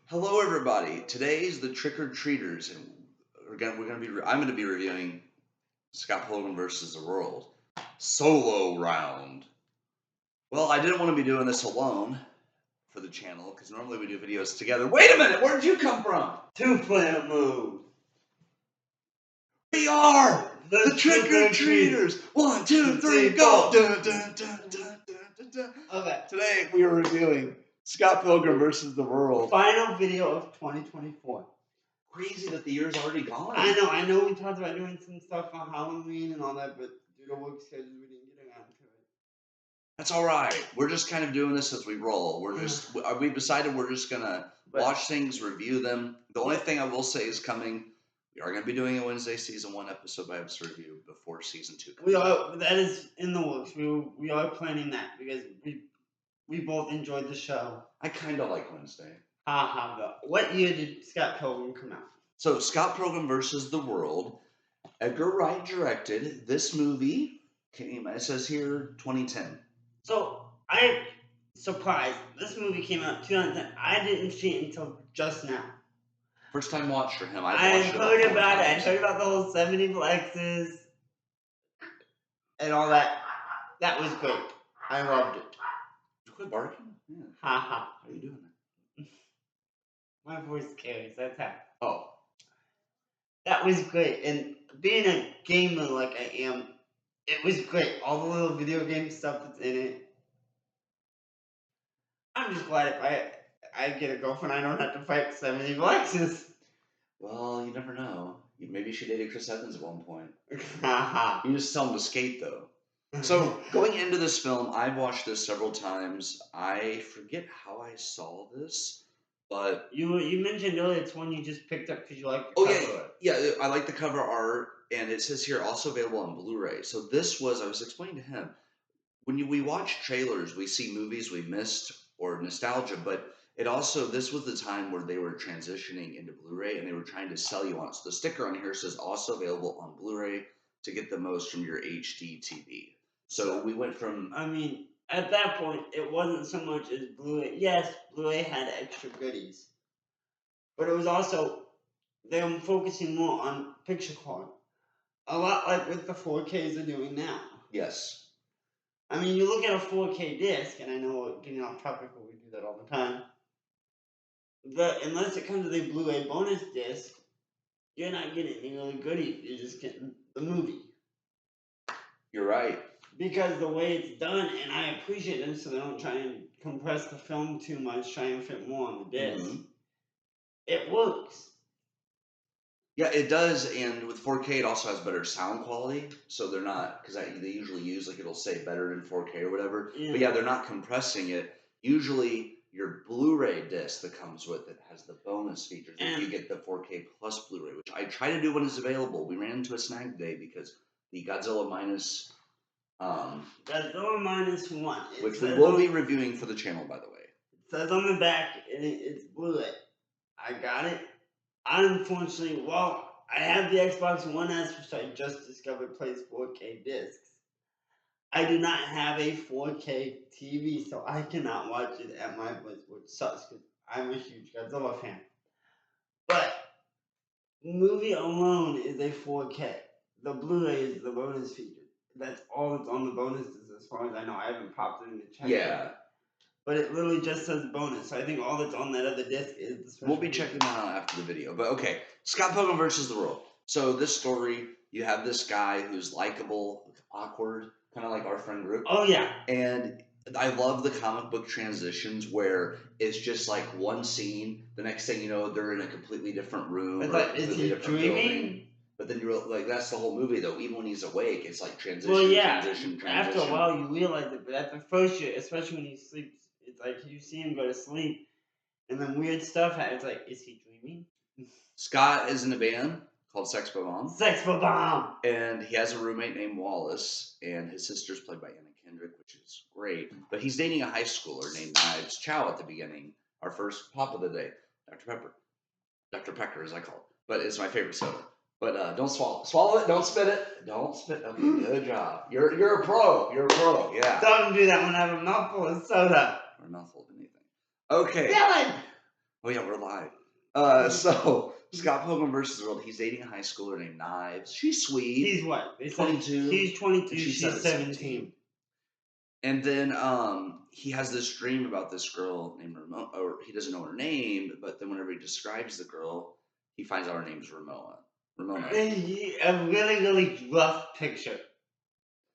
Hello, everybody. Today's the Trick or Treaters, and I'm gonna be reviewing Scott Pilgrim versus the World solo round. Well, I didn't want to be doing this alone for the channel because normally we do videos together. Wait a minute, where did you come from? Two-planet move. We are the Trick or Treaters. 1, 2, 3, go! Dun, dun, dun, dun, dun, dun. Okay. Today we are reviewing Scott Pilgrim versus the World. Final video of 2024. Crazy that the year's already gone. I know we talked about doing some stuff on Halloween and all that, but due to work schedules, we didn't get around to it. That's all right. We're just kind of doing this as we roll. We've decided we're just gonna watch things, review them. The only thing I will say is coming. We are gonna be doing a Wednesday season 1 episode by episode review before season 2 comes out. That is in the works. We are planning that because we both enjoyed the show. I kind of like Wednesday. What year did Scott Pilgrim come out? So Scott Pilgrim versus the World. Edgar Wright directed. This movie came, it says here, 2010. So I'm surprised. This movie came out 2010. I didn't see it until just now. First time watch for him. I heard about it. I heard about the whole 70 flexes and all that. That was great. I loved it. Did you quit barking? Yeah. How are you doing that? My voice carries. That's how. Oh. That was great. And being a gamer like I am, it was great. All the little video game stuff that's in it. I'm just glad if I get a girlfriend, I don't have to fight 70 flexes. Well, you never know. Maybe she dated Chris Evans at one point. You just tell him to skate, though. So, going into this film, I've watched this several times. I forget how I saw this, but... You mentioned earlier it's one you just picked up because you like the cover art. Yeah, I like the cover art, and it says here, also available on Blu-ray. So this was, I was explaining to him, when we watch trailers, we see movies we missed or nostalgia, but it also, this was the time where they were transitioning into Blu-ray, and they were trying to sell you on it. So the sticker on here says, also available on Blu-ray to get the most from your HD TV. So we went from... I mean, at that point, it wasn't so much as Blu-ray. Yes, Blu-ray had extra goodies. But it was also, they were focusing more on picture quality. A lot like with the 4Ks they're doing now. Yes. I mean, you look at a 4K disc, and I know we're getting off topic, but we do that all the time. Unless it comes with a Blu-ray bonus disc, you're not getting any really goodies. You're just getting the movie. You're right. Because the way it's done, and I appreciate them so they don't try and compress the film too much, try and fit more on the disc. It works. Yeah, it does, and with 4K it also has better sound quality, so they're not, because they usually use, like, it'll say better in 4K or whatever, but yeah, they're not compressing it. Usually your Blu-ray disc that comes with it has the bonus features, and you get the 4K plus Blu-ray, which I try to do when it's available. We ran into a snag today because the Godzilla Minus... Godzilla Minus 1. Which we will be reviewing for the channel, by the way. It says on the back, it's Blu-ray. I got it. Unfortunately, I have the Xbox One S, which I just discovered plays 4K discs. I do not have a 4K TV, so I cannot watch it at my place, which sucks because I'm a huge Godzilla fan. But the movie alone is a 4K. The Blu-ray is the bonus feature. That's all that's on the bonuses, as far as I know. I haven't popped it in the check. Yeah. But it literally just says bonus. So I think all that's on that other disc is the special. We'll be checking that out after the video. But okay, Scott Pilgrim versus the World. So this story, you have this guy who's likable, awkward, kind of like our friend group. Oh, yeah. And I love the comic book transitions where it's just like one scene. The next thing you know, they're in a completely different room. It's like, is he dreaming? Building. But then you're like, that's the whole movie, though. Even when he's awake, it's like transition, transition. After a while, you realize it. But at the first year, especially when he sleeps, it's like you see him go to sleep, and then weird stuff happens. It's like, is he dreaming? Scott is in a band called Sex Bomb. Sex Bomb! And he has a roommate named Wallace, and his sister's played by Anna Kendrick, which is great. But he's dating a high schooler named Knives Chow at the beginning. Our first pop of the day, Dr. Pepper. Dr. Pecker, as I call it. But it's my favorite soda. But don't swallow. Swallow it. Don't spit it. Don't spit. Okay, good job. You're a pro. You're a pro. Yeah. Don't do that when I have a mouthful of soda. Or a mouthful of anything. Okay. Dylan! Oh yeah, we're live. So Scott Pilgrim versus the World. He's dating a high schooler named Knives. She's sweet, He's what? They said 22, he's and 22, she said she's it's 17. 17. And then he has this dream about this girl named Ramona, or he doesn't know her name, but then whenever he describes the girl, he finds out her name's Ramona. Ramona. A really, really rough picture.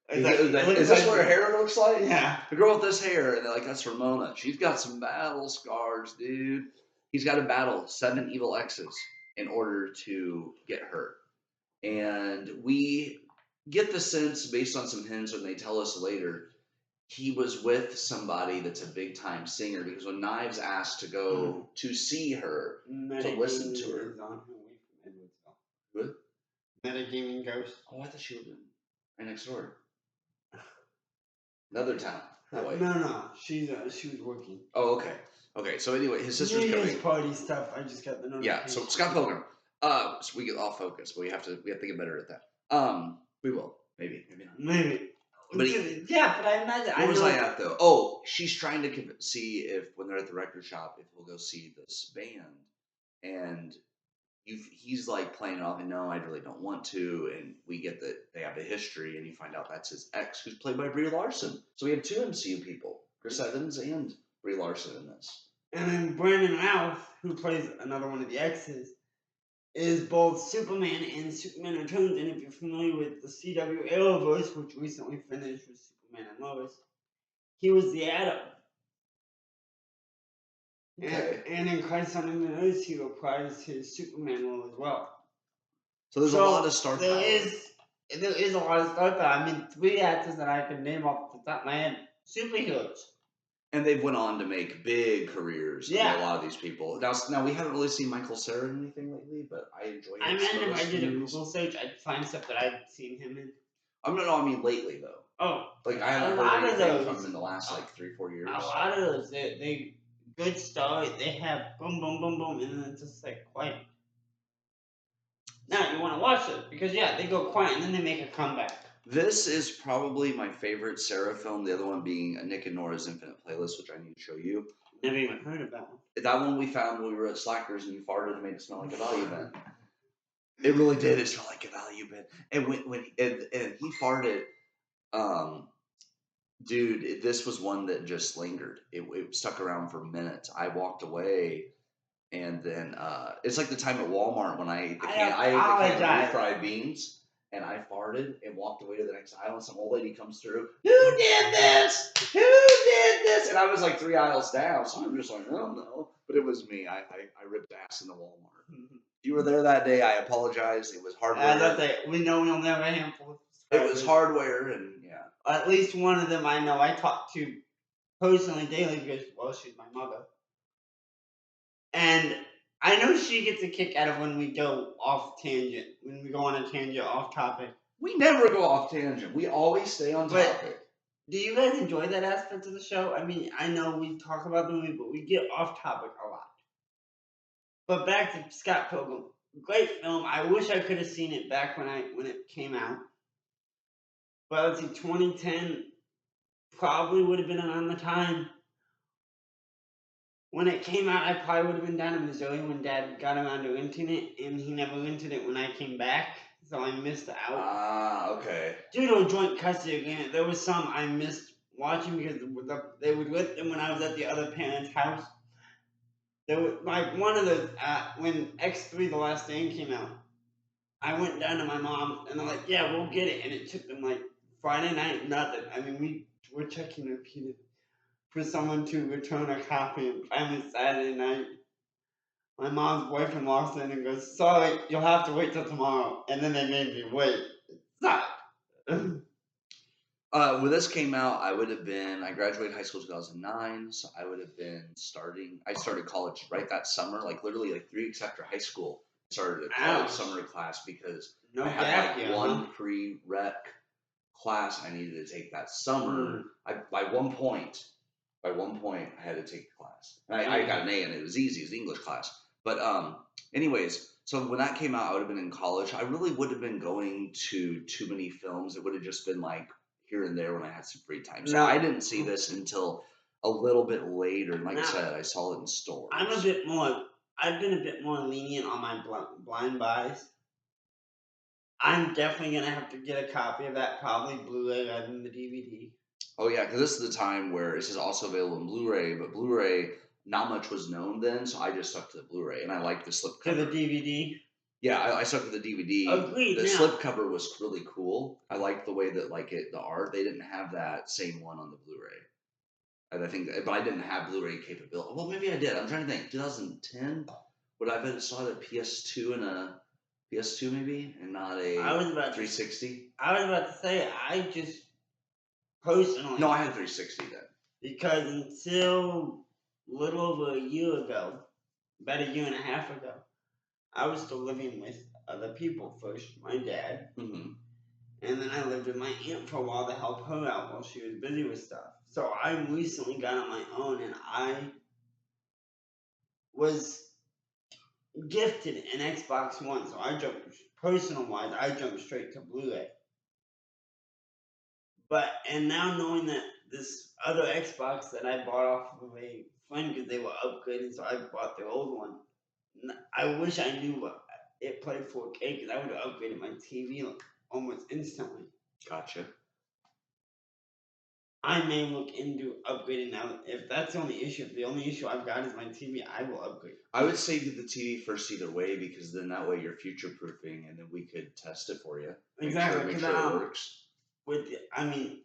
It's like, it Is looks this like, what her hair looks like? yeah. The girl with this hair, and they're like, that's Ramona. She's got some battle scars, dude. He's got to battle 7 evil exes in order to get her. And we get the sense, based on some hints when they tell us later, he was with somebody that's a big time singer because when Knives asked to go to see her, to listen to her. Is on her way from Edwardsville. What? Metagaming Ghost. Oh, I thought she lived right next door. Another town. That way. No. She was working. Oh, okay. Okay, so anyway, his sister's New Year's coming. party stuff. I just got the notification. Yeah, so Scott Pilgrim. So we get off focus, but we have to get better at that. We will. Maybe not. Maybe. But yeah, but I imagine. Where was I at though? Oh, she's trying to see if when they're at the record shop, if we'll go see this band, and he's like playing it off, and no, I really don't want to. And we get that they have a history, and you find out that's his ex, who's played by Brie Larson. So we have 2 MCU people, Chris Evans and Brie Larson in this. And then Brandon Routh, who plays another one of the exes, is both Superman and Superman Returns. And if you're familiar with the CW Arrowverse, which recently finished with Superman and Lois, he was the Atom. Okay. And in Christ on the Earth, he reprised his Superman role as well. So there's a lot of star power. There is a lot of star power. I mean, 3 actors that I can name off the top of my head, superheroes. And they've went on to make big careers. Yeah. A lot of these people. Now we haven't really seen Michael Cera in anything lately, but I enjoy him. I mean, if I did a Google search, I'd find stuff that I'd seen him in. I mean lately though. Oh, like I haven't heard anything from him in the last like 3-4 years. A lot of those, they good story. They have boom, boom, boom, boom, and then it's just like quiet. Now you want to watch it because they go quiet and then they make a comeback. This is probably my favorite Sarah film. The other one being Nick and Nora's Infinite Playlist, which I need to show you. Never even heard of that one. That one we found when we were at Slackers, and you farted and made it smell like a value bin. It really did. It smelled like a value bin. And when he farted, dude, this was one that just lingered. It stuck around for minutes. I walked away. And then it's like the time at Walmart when I ate the can of refried beans, and I farted and walked away to the next aisle, and some old lady comes through. Who did this? Who did this? And I was like 3 aisles down, so I'm just like, oh no. But it was me. I ripped ass in the Walmart. Mm-hmm. You were there that day. I apologize. It was hardware. We know we'll never have a handful. It was hardware, and yeah. At least one of them I know I talk to personally daily because, well, she's my mother. And I know she gets a kick out of when we go off tangent, when we go on a tangent off topic. We never go off tangent. We always stay on topic. Do you guys enjoy that aspect of the show? I mean, I know we talk about the movie, but we get off topic a lot. But back to Scott Pilgrim. Great film. I wish I could have seen it back when it came out. But let's see, 2010 probably would have been around the time. When it came out, I probably would have been down in Missouri when Dad got around to renting it, and he never rented it when I came back, so I missed out. Ah, okay. Due to a joint custody agreement, there was some I missed watching because they would rent them when I was at the other parent's house. There was like one of the when X3 The Last Stand came out, I went down to my mom's and they're like, "Yeah, we'll get it," and it took them like Friday night, nothing. I mean, we were checking repeated for someone to return a copy, and finally Saturday night, my mom's boyfriend walks in and goes, "Sorry, you'll have to wait till tomorrow." And then they made me wait. Stop. When this came out, I graduated high school in 2009, so I would have been I started college right that summer, like literally like 3 weeks after high school. I started a college summer class because I had one pre-rec class I needed to take that summer. By one point, I had to take the class. And I got an A, and it was easy. It was an English class. But anyways, so when that came out, I would have been in college. I really would have been going to too many films. It would have just been like here and there when I had some free time. So I didn't see this until a little bit later. And like I Now, said, I saw it in I'm a stores. bit more. I've been a bit more lenient on my blind buys. I'm definitely gonna have to get a copy of that, probably Blu-ray rather than the DVD. Oh yeah, because this is the time where this is also available in Blu-ray, but Blu-ray not much was known then, so I just stuck to the Blu-ray, and I like the To the slipcover. DVD. Yeah, I stuck with the DVD. Agreed. The Now, slipcover was really cool. I liked the way that the art. They didn't have that same one on the Blu-ray. And I think, but I didn't have Blu-ray capability. Well, maybe I did. I'm trying to think. 2010 would I have saw the PS2 and a PS2 maybe, and not I a was about to. 360. I was about to say I just No, personally I had a 360 then. because until little over a year ago, about a year and a half ago, I was still living with other people. First, my dad, Hmm. and then I lived with my aunt for a while to help her out while she was busy with stuff. So I recently got on my own, and I was gifted an Xbox One. So I jumped, personal wise, I jumped straight to Blu-ray. But and now knowing that this other Xbox that I bought off of a friend because they were upgrading, so I bought their old one. I wish I knew it played 4K because I would have upgraded my TV almost instantly. Gotcha. I may look into upgrading now. If that's the only issue, if the only issue I've got is my TV, I will upgrade. I would say do the TV first either way because then that way you're future proofing, and then we could test it for you. Exactly, Make because sure it works. I mean,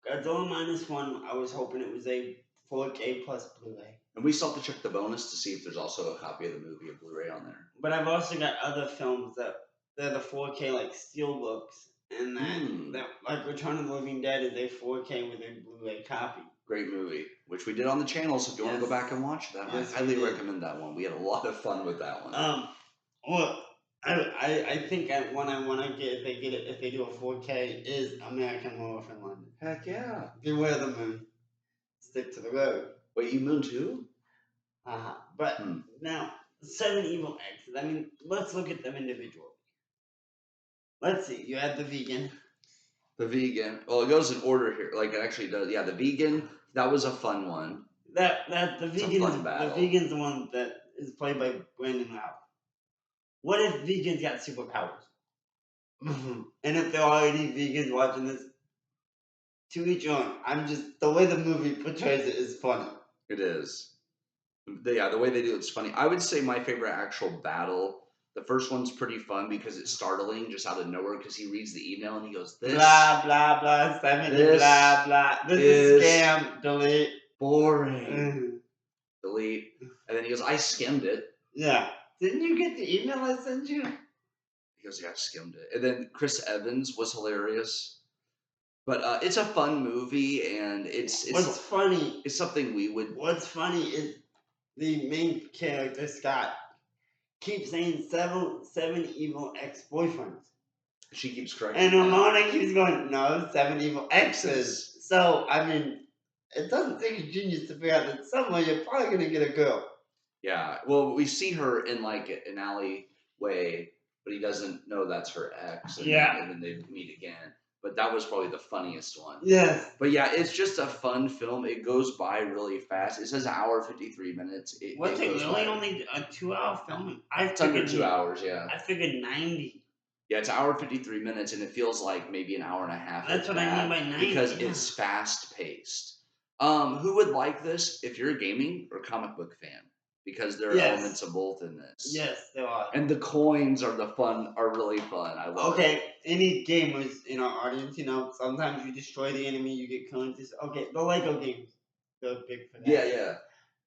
Godzilla minus one, I was hoping it was a 4K plus Blu-ray. And we still have to check the bonus to see if there's also a copy of the movie of Blu-ray on there. But I've also got other films that they're the 4K like steelbooks, and that like Return of the Living Dead is a 4K with a Blu-ray copy. Great movie, which we did on the channel. So if you want to go back and watch that, yes, I highly recommend that one. We had a lot of fun with that one. Well, I think one I want to get if they do a 4K is American Werewolf in London. Heck yeah! Beware the Moon. Stick to the road. Wait, you Moon too? But now, 7 Evil X's. I mean, let's look at them individually. Let's see. You had the vegan. The vegan. Well, it goes in order here. Like it actually does. Yeah, the vegan. That was a fun one. That the vegan is battle. The vegan's the one that is played by Brandon Routh. What if vegans got superpowers? And if there are any vegans watching this, to each own. I'm just the way the movie portrays it is funny. It is. Yeah, the way they do it's funny. I would say my favorite actual battle. The first one's pretty fun because it's startling just out of nowhere because he reads the email and he goes, "This blah blah blah, blah blah. This is scam. Delete. Boring. Delete." And then he goes, "I skimmed it." Yeah. Didn't you get the email I sent you? He goes, "Yeah, I skimmed it." And then Chris Evans was hilarious. But it's a fun movie, and it's what's funny. It's something we would. What's funny is the main character Scott keeps saying seven evil ex-boyfriends. She keeps correcting. And Ramona keeps going, no, 7 evil exes. So I mean, it doesn't take a genius to figure out that somewhere you're probably gonna get a girl. Yeah. Well, we see her in like an alleyway, but he doesn't know that's her ex. And then they meet again. But that was probably the funniest one. Yes. But yeah, it's just a fun film. It goes by really fast. It says 1:53 minutes. What's it really only a 2-hour film? It's under 2 hours, yeah. I figured 90. Yeah, it's 1:53 minutes, and it feels like maybe an hour and a half. That's what I mean by 90. Because it's fast paced. Who would like this if you're a gaming or comic book fan? Because there are elements of both in this. Yes, there are. And the coins are really fun. I love it. Any gamers in our audience, sometimes you destroy the enemy, you get coins. Okay, the Lego games, they're big for that. Yeah.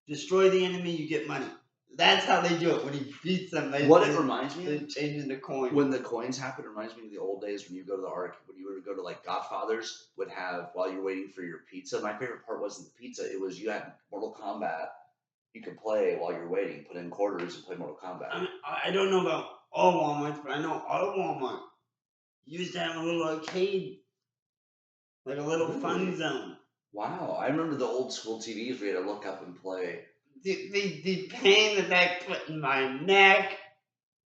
Destroy the enemy, you get money. That's how they do it. When he beats them, it reminds me they change into coins. When the coins happen, it reminds me of the old days when you go to the arcade, when you would go to like Godfather's, would have while you're waiting for your pizza. My favorite part wasn't the pizza; it was you had Mortal Kombat. You could play while you're waiting, put in quarters, and play Mortal Kombat. I mean, I don't know about all Walmarts, but I know our Walmart used to have a little arcade, like a little fun zone. Wow, I remember the old school TVs where you had to look up and play. The pain that put in my neck.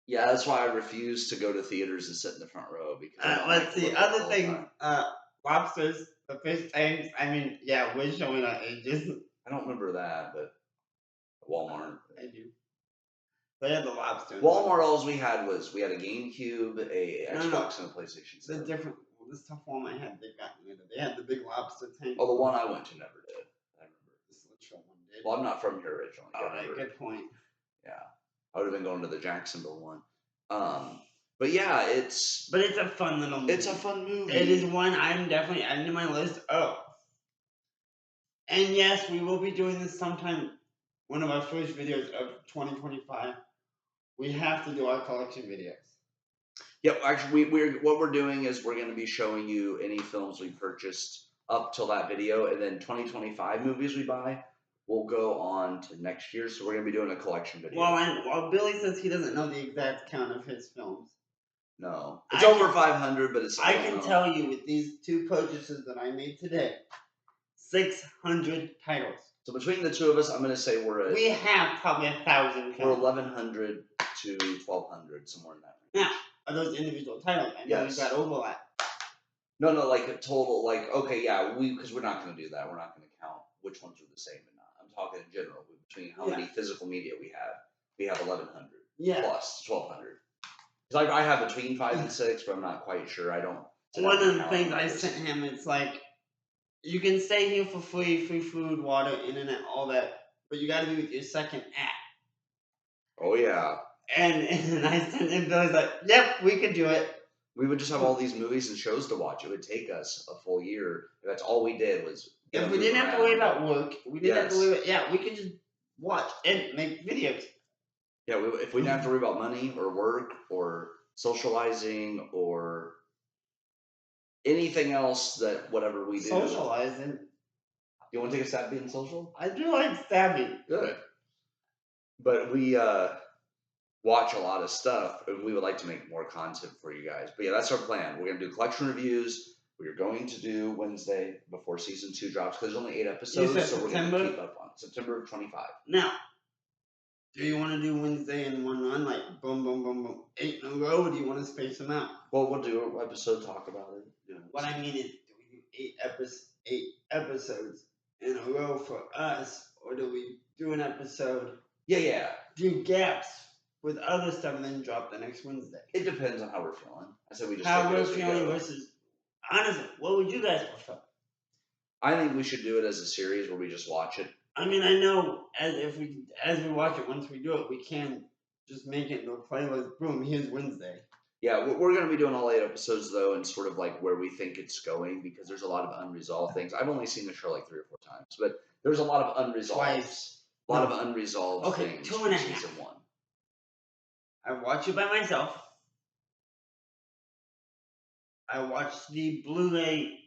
Yeah, that's why I refuse to go to theaters and sit in the front row because let's see other things. Lobsters. The fish tanks. I mean, yeah, we're showing our ages. I don't remember that, but Walmart. I do. They had the lobster. Walmart, all we had a GameCube, a No, no. Xbox, and a PlayStation The 7. different. This tough one I had, they've gotten rid of. They had the big lobster tank. Oh, the one I went to never did. I remember. This literal one did. Well, I'm not from here originally. All right, good point. Yeah, I would have been going to the Jacksonville one. But yeah, it's a fun little movie. It's a fun movie. It is one I'm definitely adding to my list. Oh. And yes, we will be doing this sometime. One of our first videos of 2025. We have to do our collection videos. Yep, actually, what we're doing is we're going to be showing you any films we purchased up till that video, and then 2025 movies we buy will go on to next year. So we're going to be doing a collection video. Well, Billy says he doesn't know the exact count of his films. No, it's over 500, but it's. I can tell you with these two purchases that I made today, 600 titles. So between the two of us, I'm going to say we have probably 1,000. We're 1,100 to 1,200, somewhere in that range. Now, are those individual titles? I know you've got overlap. No, like a total, like, okay, yeah, because we're not going to do that. We're not going to count which ones are the same and not. I'm talking in general, between how many physical media we have. We have 1,100 plus 1,200. Because I have between 5 and 6, but I'm not quite sure. I don't. One of the things I sent him, it's like, you can stay here for free food, water, internet, all that, but you got to be with your second app. Oh, yeah. And I sent him, Billy's like, yep, we could do it. We would just have all these movies and shows to watch. It would take us a full year. That's all we did was. If we didn't have to worry about work, we didn't have to worry about, we could just watch and make videos. Yeah, if we didn't have to worry about money or work or socializing or anything else that whatever we do. Socializing. You want to take a stab at being social? I do like stabbing. Good. But we watch a lot of stuff, and we would like to make more content for you guys. But yeah, that's our plan. We're going to do collection reviews. We're going to do Wednesday before season 2 drops because there's only 8 episodes, so we're going to keep up on it. September of 25. Now, do you want to do Wednesday in one run, like boom, boom, boom, boom, 8 in a row, or do you want to space them out? Well, we'll do an episode, talk about it. You know, what I mean is, do we do 8 episodes in a row for us, or do we do an episode? Yeah. Do gaps with other stuff and then drop the next Wednesday? It depends on how we're feeling. I said we just how we're feeling versus. Honestly, what would you guys prefer? I think we should do it as a series where we just watch it. I mean, I know as we watch it, once we do it, we can just make it into a playlist. Boom, here's Wednesday. Yeah, we're going to be doing all 8 episodes, though, and sort of like where we think it's going, because there's a lot of unresolved things. I've only seen the show like 3 or 4 times, but there's a lot of unresolved things. Okay, 2.5. Season 1. I watched it by myself. I watched the Blu-ray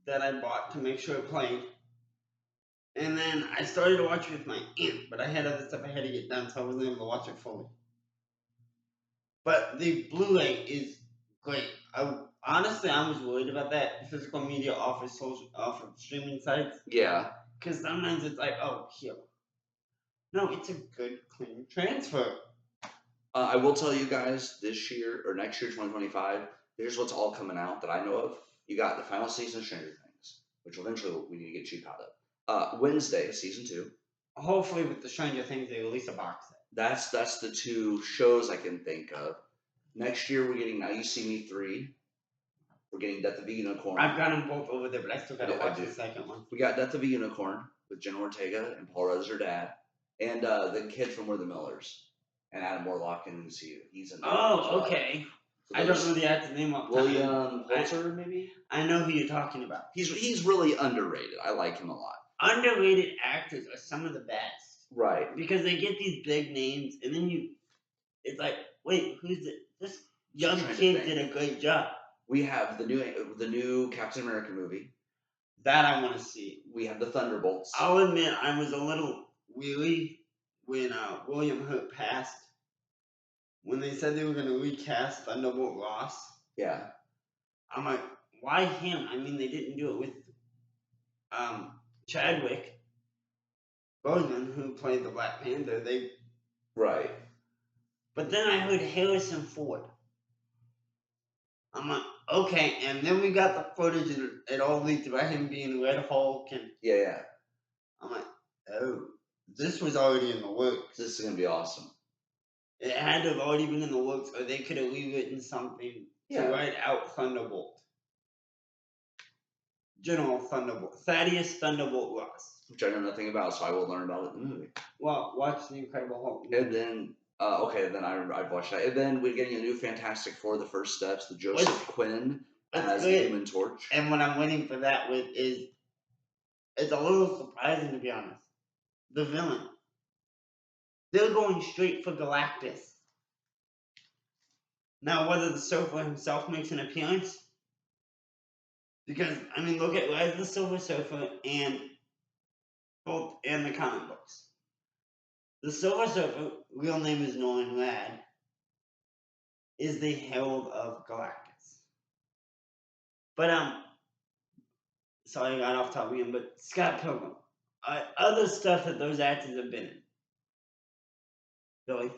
that I bought to make sure it played. And then I started to watch it with my aunt, but I had other stuff I had to get done, so I wasn't able to watch it fully. But the Blu-ray is great. Honestly, I was worried about that. Physical media off of streaming sites. Yeah. Because sometimes it's like, oh, here. No, it's a good, clean transfer. I will tell you guys, this year, or next year, 2025, here's what's all coming out that I know of. You got the final season of Stranger Things, which eventually we need to get you caught up. Wednesday, season 2. Hopefully with the Stranger Things, they release a box set. That's the 2 shows I can think of. Next year, we're getting Now You See Me 3. We're getting Death of a Unicorn. I've got them both over there, but I still got to watch the second one. We got Death of a Unicorn with Jenna Ortega and Paul Rudd's her dad. And the kid from We're the Millers. And Adam Warlock and he's in there. Oh, okay. So I don't know the actor's name off. William Holzer, maybe? I know who you're talking about. He's really underrated. I like him a lot. Underrated actors are some of the best. Right. Because they get these big names, and then it's like, wait, who's it? This young kid did a great job. We have the new Captain America movie. That I want to see. We have the Thunderbolts. I'll admit I was a little weary when William Hurt passed. When they said they were going to recast Thunderbolt Ross. Yeah. I'm like, why him? I mean, they didn't do it with Chadwick Boseman, who played the Black Panther. Right. But then I heard Harrison Ford. I'm like, Okay, and then we got the footage, and it all leaked about him being Red Hulk, and Yeah. I'm like, oh, this was already in the works. This is gonna be awesome. It had to have already been in the works, or they could have rewritten something to write out Thunderbolt. General Thunderbolt. Thaddeus Thunderbolt Ross. Which I know nothing about, so I will learn about it in the movie. Well, watch The Incredible Hulk. And then, then I've watched that. And then we're getting a new Fantastic Four, The First Steps, the Joseph Quinn as the Human Torch. And what I'm waiting for that with is, it's a little surprising, to be honest. The villain. They're going straight for Galactus. Now, whether the Surfer himself makes an appearance, because I mean, look at Rise of the Silver Surfer and both in the comic books. The Silver Surfer, real name is Nolan Rad, is the herald of Galactus. But sorry, I got off topic again. But Scott Pilgrim, other stuff that those actors have been in. Billy.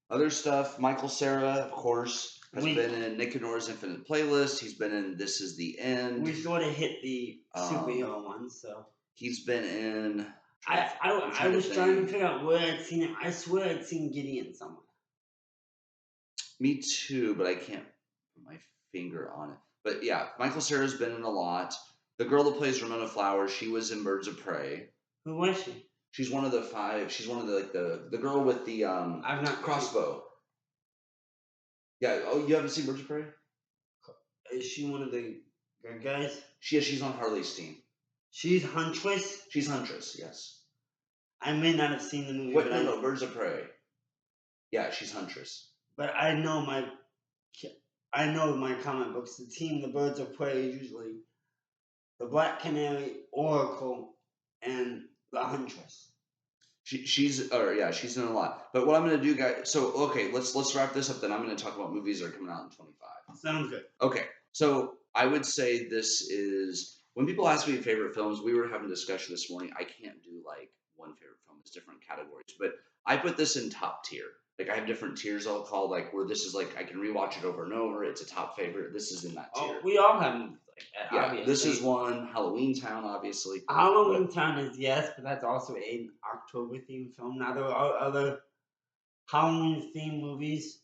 Other stuff, Michael Cera, of course, has been in Nick and Nora's Infinite Playlist. He's been in This Is the End. We sort of hit the superhero ones, so. He's been in. I was trying to figure out where I'd seen him. I swear I'd seen Gideon somewhere. Me too, but I can't put my finger on it. But yeah, Michael Cera's been in a lot. The girl that plays Ramona Flowers, she was in Birds of Prey. Who was she? She's one of the 5. She's one of the girl with the I've not crossbow. Yeah. Oh, you haven't seen Birds of Prey? Is she one of the good guys? She's on Harley's team. She's Huntress? She's Huntress, yes. I may not have seen the movie. Wait, no, Birds of Prey. Yeah, she's Huntress. But I know my comic books. The team, the Birds of Prey, is usually the Black Canary, Oracle, and the Huntress. She's in a lot. But what I'm gonna do, guys. So okay, let's wrap this up. Then I'm gonna talk about movies that are coming out in 25. Sounds good. Okay, so I would say this is when people ask me favorite films. We were having a discussion this morning. I can't do like one favorite film. It's different categories, but I put this in top tier. Like I have different tiers I'll call like where this is like I can rewatch it over and over. It's a top favorite. This is in that tier. Oh, we all have movies like that. Yeah, obviously. This is one. Halloween Town, obviously. Halloween Town is yes, but that's also an October themed film. Now there are other Halloween themed movies,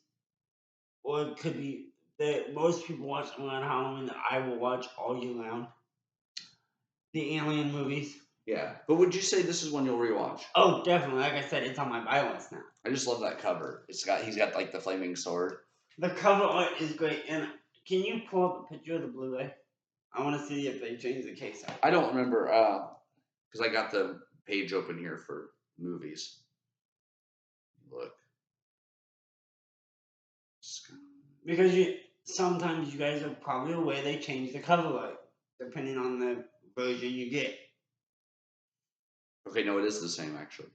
or it could be that most people watch around Halloween that I will watch all year round. The Alien movies. Yeah, but would you say this is one you'll rewatch? Oh, definitely. Like I said, it's on my buy list now. I just love that cover. He's got like the flaming sword. The cover art is great, and can you pull up a picture of the Blu-ray? I want to see if they changed the case out. I don't remember because I got the page open here for movies. Look, because sometimes you guys are probably aware they change the cover art depending on the version you get. Okay, no, it is the same actually,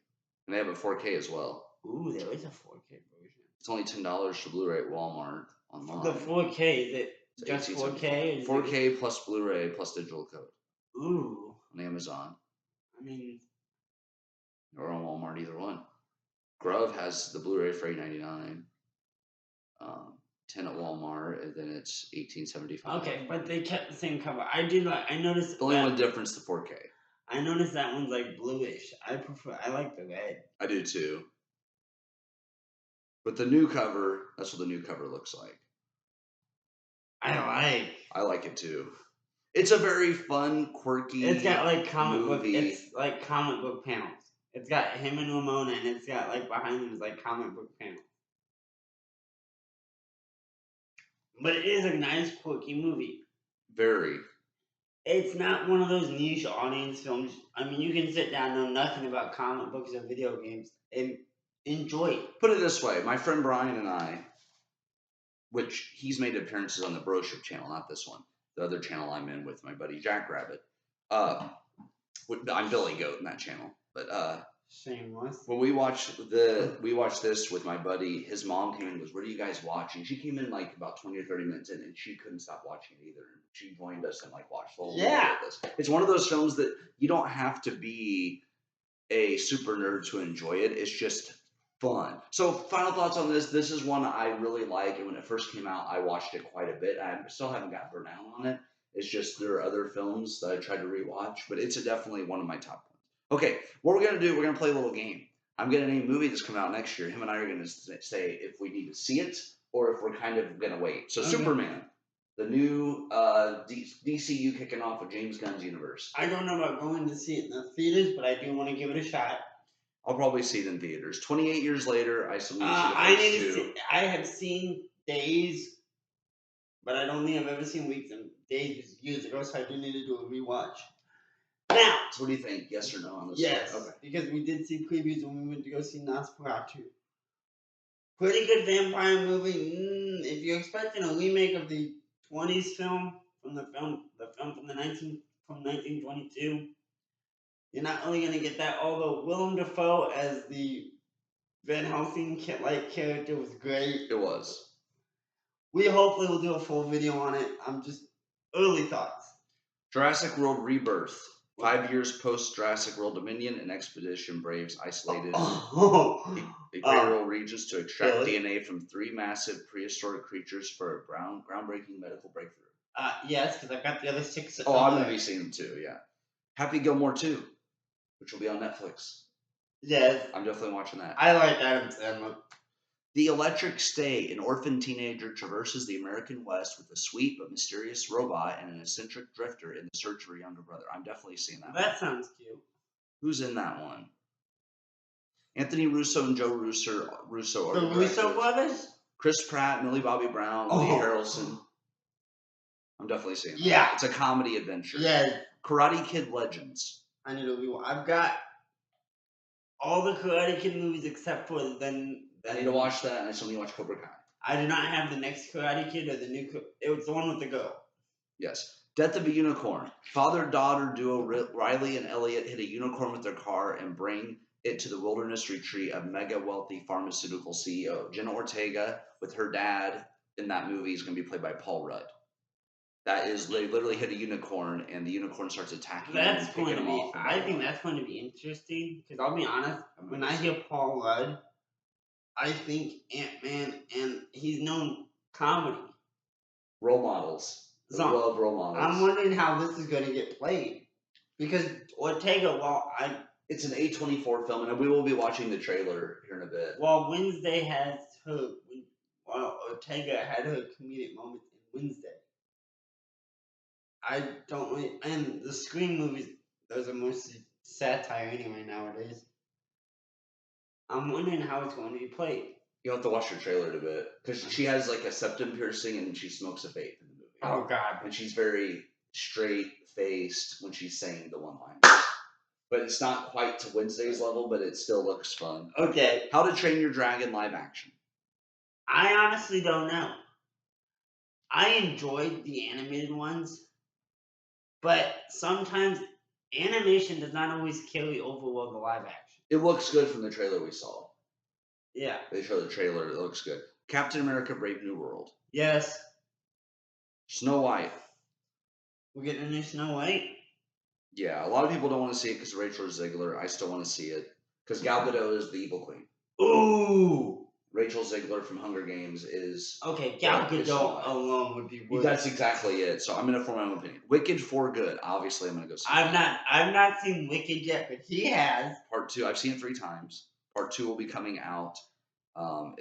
and they have a 4K as well. Ooh, there is a 4K version. It's only $10 to Blu-ray at Walmart online. The 4K, is it just 4K? 4K plus Blu-ray plus digital code. Ooh. On Amazon. I mean, or on Walmart, either one. Grove has the Blu-ray for $8.99. 10 at Walmart, and then it's $18.75. Okay, but they kept the same cover. I noticed. The only one difference, the 4K. I noticed that one's like bluish. I like the red. I do too. But the new cover, that's what the new cover looks like. I like it too. It's a very fun, quirky. It's got like comic book. It's like comic book panels. It's got him and Ramona, and it's got like behind him is like comic book panels. But it is a nice, quirky movie. Very. It's not one of those niche audience films. I mean, you can sit down, know nothing about comic books or video games, and enjoy it. Put it this way, my friend Brian and I, which he's made appearances on the Broship channel, not this one, the other channel I'm in with my buddy Jackrabbit. I'm Billy Goat in that channel, but shameless. When we watched this with my buddy, his mom came in and goes, "What are you guys watching?" She came in like about 20 or 30 minutes in, and she couldn't stop watching it either. She joined us and like watched the whole movie with us. It's one of those films that you don't have to be a super nerd to enjoy it. It's just Fun. So, final thoughts on this. This is one I really like, and when it first came out, I watched it quite a bit. I still haven't got burnt out on it. It's just there are other films that I tried to rewatch, but it's definitely one of my top ones. Okay, what we're gonna do? We're gonna play a little game. I'm gonna name a movie that's coming out next year. Him and I are gonna say if we need to see it or if we're kind of gonna wait. So, Okay. Superman, the new DCU kicking off with James Gunn's universe. I don't know about going to see it in the theaters, but I do want to give it a shot. I'll probably see it in theaters. 28 years later, I still need to see the I first need to two. see. I have seen Days, but I don't think I've ever seen Weeks. And Days was years ago, so I do need to do a rewatch. Now, So what do you think? Yes or no on this yes, one? Okay. because we did see previews when we went to go see Nosferatu. Pretty good vampire movie. If you're expecting a remake of the '20s film from the film from the 1922, you're not only gonna get that. Although Willem Dafoe as the Van Helsing like character was great. It was. We hopefully will do a full video on it. I'm just early thoughts. Jurassic World Rebirth. 5 years post Jurassic World Dominion, an expedition braves isolated equatorial regions to extract really? DNA from 3 massive prehistoric creatures for a groundbreaking medical breakthrough. Yes, because I've got the other 6. Oh, I'm going to be seeing them too, yeah. Happy Gilmore 2, which will be on Netflix. Yes. I'm definitely watching that. I like Adam Sandler. The Electric Stay. An orphan teenager traverses the American West with a sweet but mysterious robot and an eccentric drifter in the search for a younger brother. I'm definitely seeing that. That sounds cute. Who's in that one? Anthony Russo and Joe Russo are The the Russo directors. brothers? Chris Pratt, Millie Bobby Brown, Woody Harrelson. I'm definitely seeing that. Yeah. It's a comedy adventure. Yeah. Karate Kid Legends. I need to rewatch. I've got all the Karate Kid movies except for then. I need to watch that, and I still need to watch Cobra Kai. I do not have the next Karate Kid or the new. It was the one with the girl. Yes. Death of a Unicorn. Father-daughter duo Riley and Elliot hit a unicorn with their car and bring it to the wilderness retreat of mega wealthy pharmaceutical CEO. Jenna Ortega with her dad in that movie is going to be played by Paul Rudd. That is, they literally hit a unicorn, and the unicorn starts attacking them and picking them off. I think that's going to be interesting because I'll be honest. When I hear Paul Rudd, I think Ant-Man, and he's known comedy. Role models. So, I love role models. I'm wondering how this is going to get played because Ortega, it's an A24 film, and we will be watching the trailer here in a bit. Well, Wednesday has her. Ortega had her comedic moments in Wednesday. I don't really, and the Scream movies, those are mostly satire anyway nowadays. I'm wondering how it's going to be played. You'll have to watch the trailer in a bit because she has like a septum piercing and she smokes a vape in the movie. Oh God! And she's very straight faced when she's saying the one-liners. But it's not quite to Wednesday's level, but it still looks fun. Okay. How to Train Your Dragon live action. I honestly don't know. I enjoyed the animated ones, but sometimes animation does not always carry over well the live action. It looks good from the trailer we saw. Yeah. They show the trailer. It looks good. Captain America Brave New World. Yes. Snow White. We're getting a new Snow White? Yeah, a lot of people don't want to see it because of Rachel Ziegler. I still want to see it because Gal Gadot is the evil queen. Ooh! Rachel Ziegler from Hunger Games is... Okay, Gal Gadot alone would be worth. That's exactly it. So I'm going to form my own opinion. Wicked for Good. Obviously, I'm going to go see I've not seen Wicked yet, but he has. Part 2. I've seen it 3 times. Part 2 will be coming out.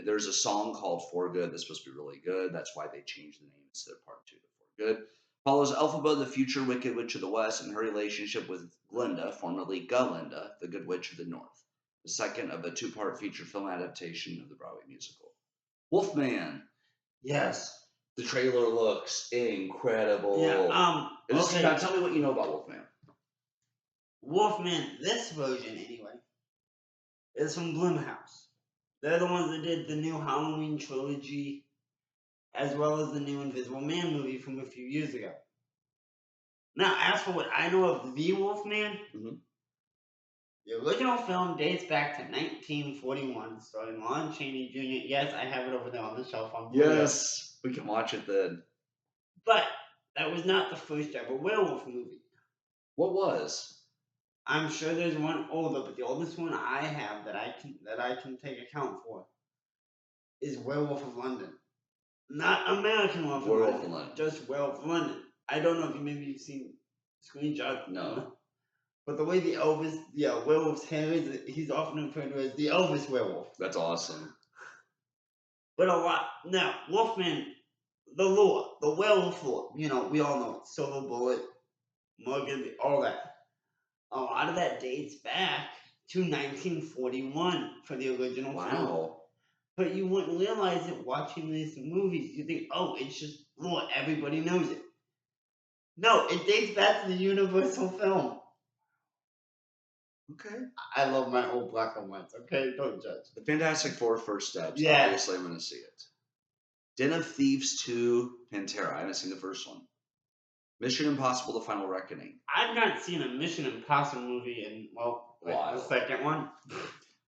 There's a song called For Good that's supposed to be really good. That's why they changed the name instead of Part 2 to For Good. Follows Elphaba, the future Wicked Witch of the West, and her relationship with Glinda, formerly Galinda, the Good Witch of the North. The second of a 2-part feature film adaptation of the Broadway musical. Wolfman. Yes. The trailer looks incredible. Yeah. Okay. Now tell me what you know about Wolfman. Wolfman, this version anyway, is from Blumhouse. They're the ones that did the new Halloween trilogy, as well as the new Invisible Man movie from a few years ago. Now, as for what I know of the Wolfman, the original film dates back to 1941, starring Lon Chaney Jr. Yes, I have it over there on the shelf on Blu-ray. Yes, we can watch it then. But that was not the first ever werewolf movie. What was? I'm sure there's one older, but the oldest one I have that I can take account for is Werewolf of London. Not American Werewolf of Werewolf London, in London. just Werewolf of London. I don't know if you've seen screenshots. No. But the way the werewolf's hair is, he's often referred to as the Elvis werewolf. That's awesome. But a lot now, Wolfman, the lore, the werewolf lore. You know, we all know it. Silver Bullet, Morgan, all that. A lot of that dates back to 1941 for the original film. Wow. But you wouldn't realize it watching these movies. You think, oh, it's just lore. Everybody knows it. No, it dates back to the Universal film. Okay. I love my old black and whites. Okay, don't judge. The Fantastic Four: First Steps. Yeah. Obviously, I'm going to see it. Den of Thieves 2, Pantera. I haven't seen the first one. Mission Impossible: The Final Reckoning. I've not seen a Mission Impossible movie in, well, the second one.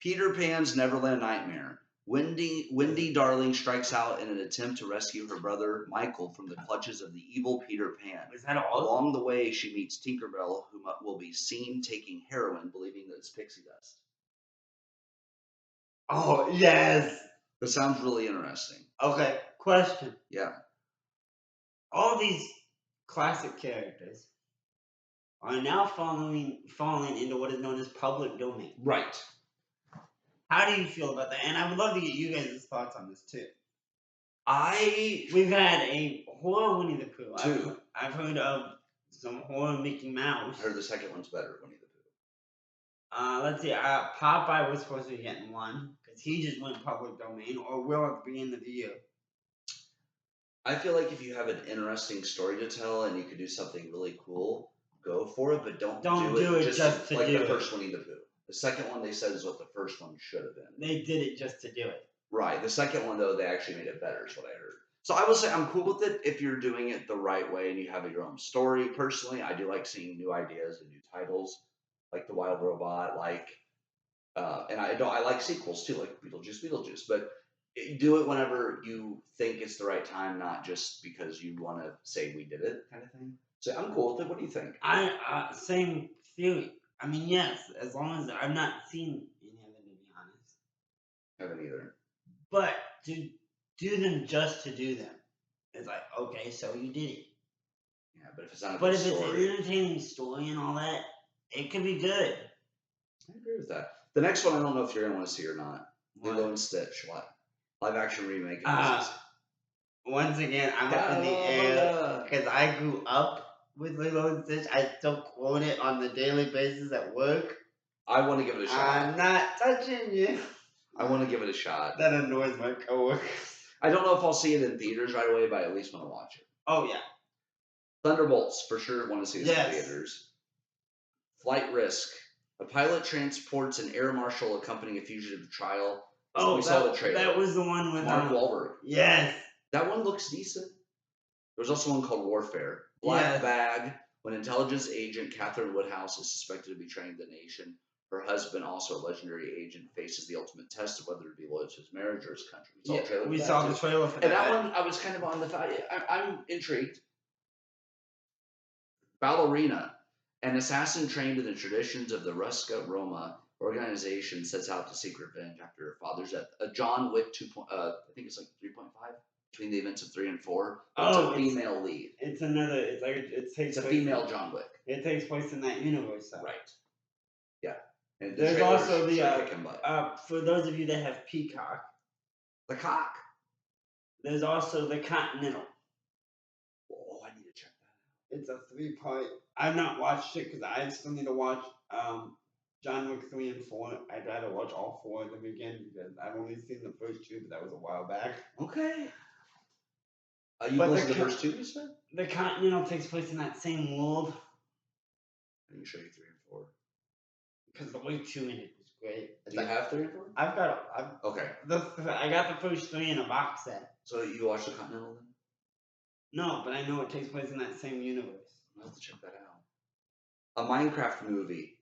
Peter Pan's Neverland Nightmare. Wendy Darling strikes out in an attempt to rescue her brother Michael from the clutches of the evil Peter Pan. Is that all? Along the way, she meets Tinkerbell, who will be seen taking heroin, believing that it's pixie dust. Oh, yes! That sounds really interesting. Okay, question. Yeah. All these classic characters are now falling into what is known as public domain. Right. How do you feel about that? And I would love to get you guys' thoughts on this too. We've had a horror Winnie the Pooh. Two. I've heard of some horror Mickey Mouse. I heard the second one's better, Winnie the Pooh. Let's see. Popeye was supposed to be getting one because he just went public domain, or will at the beginning of the year. I feel like if you have an interesting story to tell and you could do something really cool, go for it, but don't do it just to like do the first Winnie the Pooh. The second one they said is what the first one should have been. They did it just to do it. Right. The second one, though, they actually made it better, is what I heard. So I will say I'm cool with it if you're doing it the right way and you have your own story. Personally, I do like seeing new ideas and new titles, like The Wild Robot, and I like sequels too, like Beetlejuice. But do it whenever you think it's the right time, not just because you want to say we did it, kind of thing. So I'm cool with it. What do you think? Same theory. I mean, yes, as long as I've not seen any of them, to be honest. I haven't either. But to do them just to do them, it's like, okay, so you did it. Yeah, but if it's not it's an entertaining story and all that, it could be good. I agree with that. The next one, I don't know if you're going to want to see or not. Lilo and Stitch. What? Live action remake. Once again, I'm up in the air because I grew up with Lilo and Stitch. I still quote it on the daily basis at work. I want to give it a shot. I'm not touching you. I want to give it a shot. That annoys my coworkers. I don't know if I'll see it in theaters right away, but I at least want to watch it. Oh, yeah. Thunderbolts, for sure, want to see this in theaters. Flight Risk. A pilot transports an air marshal accompanying a fugitive trial. Oh, we saw the trailer. That was the one with Mark Wahlberg. Yes. That one looks decent. There's also one called Warfare. Black Bag. When intelligence agent Catherine Woodhouse is suspected of betraying the nation, her husband, also a legendary agent, faces the ultimate test of whether to be loyal to his marriage or his country. We saw the trailer for that. And that one, I was kind of on the side. I'm intrigued. Ballerina. An assassin trained in the traditions of the Ruska Roma organization sets out to seek revenge after her father's death. John Wick 2. I think it's like 3.5 between the events of 3 and 4. It's a female lead. It's another. It's like it's a female John Wick. It takes place in that universe, though. Right. Yeah. And there's also for those of you that have Peacock. The Cock. There's also the Continental. Oh, I need to check that out. It's a 3-part. I've not watched it because I still need to watch John Wick 3 and 4. I'd rather watch all 4 of them again because I've only seen the first 2, but that was a while back. Okay. You listened to the first 2, you said? The Continental takes place in that same world. I can show you 3 and 4. Because the way 2 in it was great. Do you have 3 and 4? I've got okay. I got the first 3 in a box set. So you watched the Continental then? No, but I know it takes place in that same universe. I'll have to check that out. A Minecraft movie.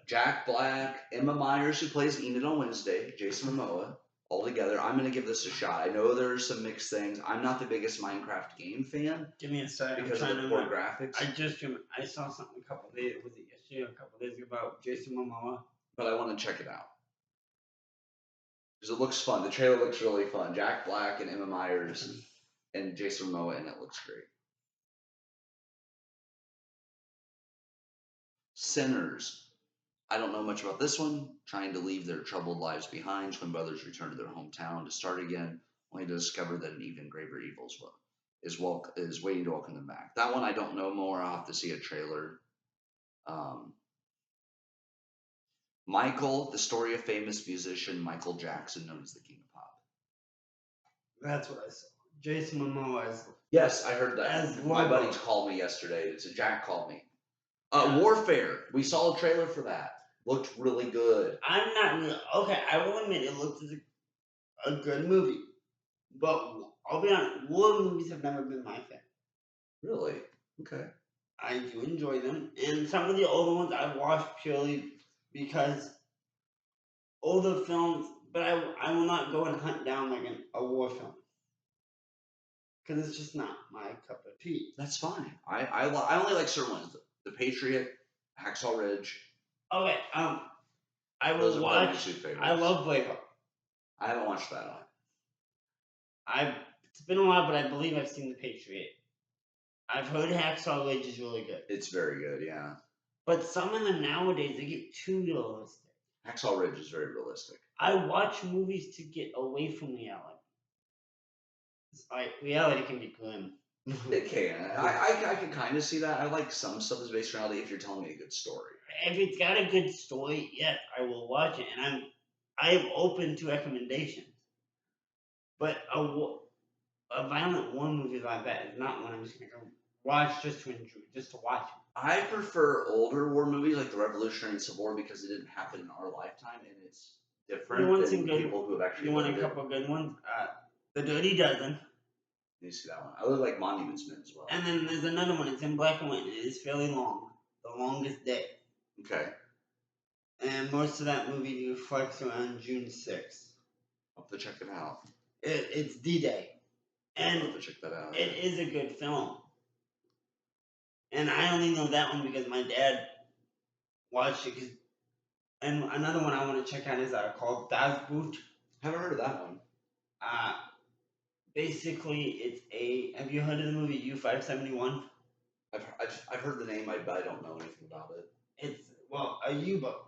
Jack Black, Emma Myers, who plays Enid on Wednesday, Jason Momoa, all together. I'm going to give this a shot. I know there's some mixed things. I'm not the biggest Minecraft game fan. Give me a second. Because of the poor graphics. I saw something a couple days. Was it to you a couple days ago about Jason Momoa. but I want to check it out because it looks fun. The trailer looks really fun. Jack Black and Emma Myers and Jason Momoa, and it looks great. Sinners. I don't know much about this one. Trying to leave their troubled lives behind, twin brothers return to their hometown to start again, only to discover that an even graver evil is waiting to welcome them back. That one I don't know more. I'll have to see a trailer. Michael, the story of famous musician Michael Jackson, known as the King of Pop. That's what I saw. Jason Momoa as Yes, I heard that. As My Lobo. buddies called me yesterday. It's a Jack called me. Yeah. Warfare. We saw a trailer for that. Looked really good. I'm not really okay. I will admit it looked as a good movie, but I'll be honest, war movies have never been my thing. Really? Okay. I do enjoy them, and some of the older ones I've watched purely because older films. But I will not go and hunt down like a war film because it's just not my cup of tea. That's fine. I only like certain ones. The Patriot, Hacksaw Ridge. Okay, I Those will are probably my watch. two favorites. I love Braveheart. I haven't watched that one. It's been a while, but I believe I've seen The Patriot. I've heard Hacksaw Ridge is really good. It's very good, yeah. But some of them nowadays, they get too realistic. Hacksaw Ridge is very realistic. I watch movies to get away from reality. It's like, reality can be grim. It can. I can kind of see that. I like some stuff that's based on reality if you're telling me a good story. If it's got a good story, yes, I will watch it. And I'm open to recommendations. But a violent war movie like that is not one I'm just going to go watch just to enjoy, just to watch it. I prefer older war movies like the Revolutionary and Civil War because it didn't happen in our lifetime and it's different than people who have actually You want lived a it. couple good ones? The Dirty Dozen. You see that one. I really like Monuments Men as well. And then there's another one. It's in black and white. And it is fairly long. The Longest Day. Okay. And most of that movie reflects around June 6th. I'll have to check it out. It's D-Day. And I'll have to check that out. it is a good film. And I only know that one because my dad watched it. And another one I want to check out is called Das Boot. Haven't heard of that one. Basically, it's a. Have you heard of the movie U-571? I've heard the name, but I don't know anything about it. It's a U-boat.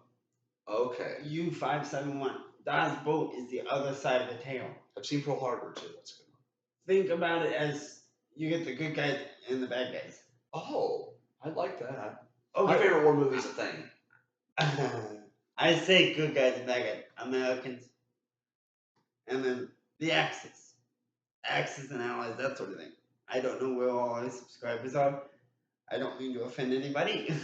Okay. U-571. Das Boot is the other side of the tail. I've seen Pearl Harbor too. That's a good one. Think about it as you get the good guys and the bad guys. Oh, I like that. Okay. My favorite war movie is A Thing. I say good guys and bad guys. Americans. And then the Axis. Axis and Allies, that sort of thing. I don't know where all our subscribers are. I don't mean to offend anybody.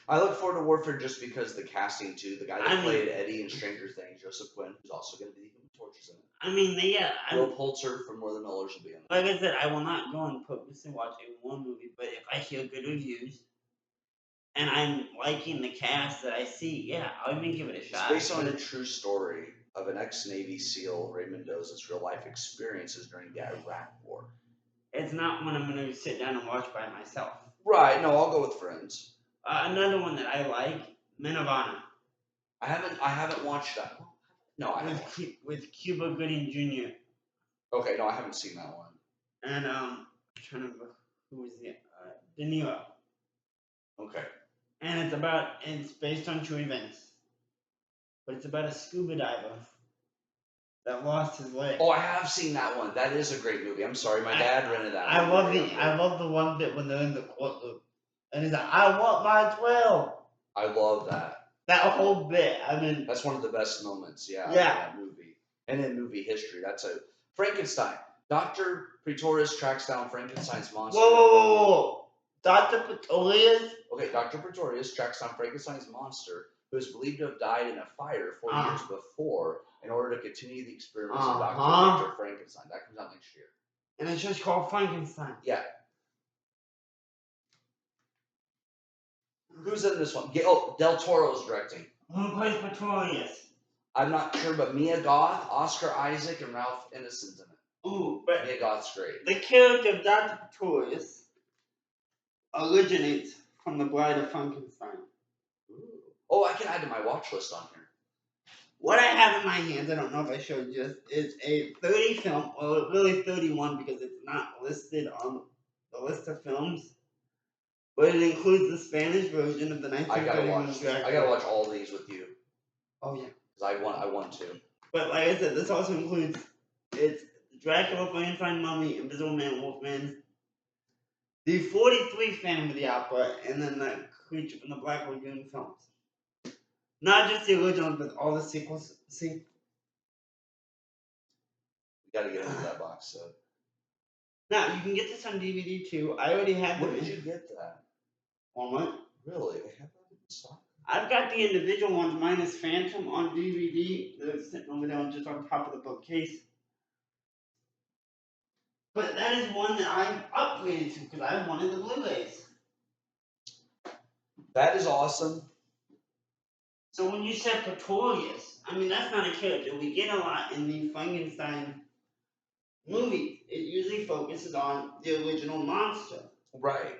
I look forward to Warfare just because the casting too. The guy that played Eddie in Stranger Things, Joseph Quinn, who's also going to be the Human Torch, is in it. I mean, yeah. Will Poulter from More Than Millers will be in it. Like I said, I will not go and purposely watch a war movie, but if I hear good reviews and I'm liking the cast that I see, yeah, I'll even give it a shot. It's based on a true story of an ex-Navy SEAL, Ray Mendoza's real-life experiences during the Iraq War. It's not one I'm going to sit down and watch by myself. Right. No, I'll go with friends. Another one that I like, Men of Honor. I haven't watched that one. No, I haven't. With Cuba Gooding Jr. Okay, no, I haven't seen that one. And I'm trying to remember who was the De Niro. Okay. And it's based on true events. But it's about a scuba diver that lost his leg. Oh, I have seen that one. That is a great movie. I'm sorry, my dad rented that. I love the one bit when they're in the courtroom, and he's like, "I want my 12." I love that. That whole bit. I mean, that's one of the best moments. Yeah. Yeah. In that movie, and in movie history, that's a Frankenstein. Dr. Pretorius tracks down Frankenstein's monster. Whoa! Dr. Pretorius? Okay, Dr. Pretorius tracks down Frankenstein's monster, who is believed to have died in a fire 4 years before, in order to continue the experiments of Dr. Frankenstein. That comes out next year. And it's just called Frankenstein. Yeah. Who's in this one? Oh, Del Toro's directing. Who plays Pretorius? I'm not sure, but Mia Goth, Oscar Isaac, and Ralph Ineson's in it. Ooh, but Mia Goth's great. The character of Dr. Pretorius originates from the Bride of Frankenstein. Oh, I can add to my watch list on here. What I have in my hands, I don't know if I showed you, is a 30 film, or really 31 because it's not listed on the list of films, but it includes the Spanish version of the I gotta 1931 watch. Dracula. I gotta watch all these with you Oh yeah. because I want to. But like I said, this also includes it's Dracula, Frankenstein, Mummy, Invisible Man, Wolfman, the 43 Phantom of the Opera, and then the Creature from the Black Lagoon films. Not just the original, but all the sequels. See, We gotta get into that box set. now you can get this on DVD too. I already have Where them. did you get that? Walmart. Really? They have that in stock? I've got the individual ones minus Phantom on DVD. They're sitting over there just on top of the bookcase. But that is one that I upgraded to because I wanted the Blu-rays. That is awesome. So when you said Pretorius, I mean that's not a character we get a lot in the Frankenstein movies. It usually focuses on the original monster. Right.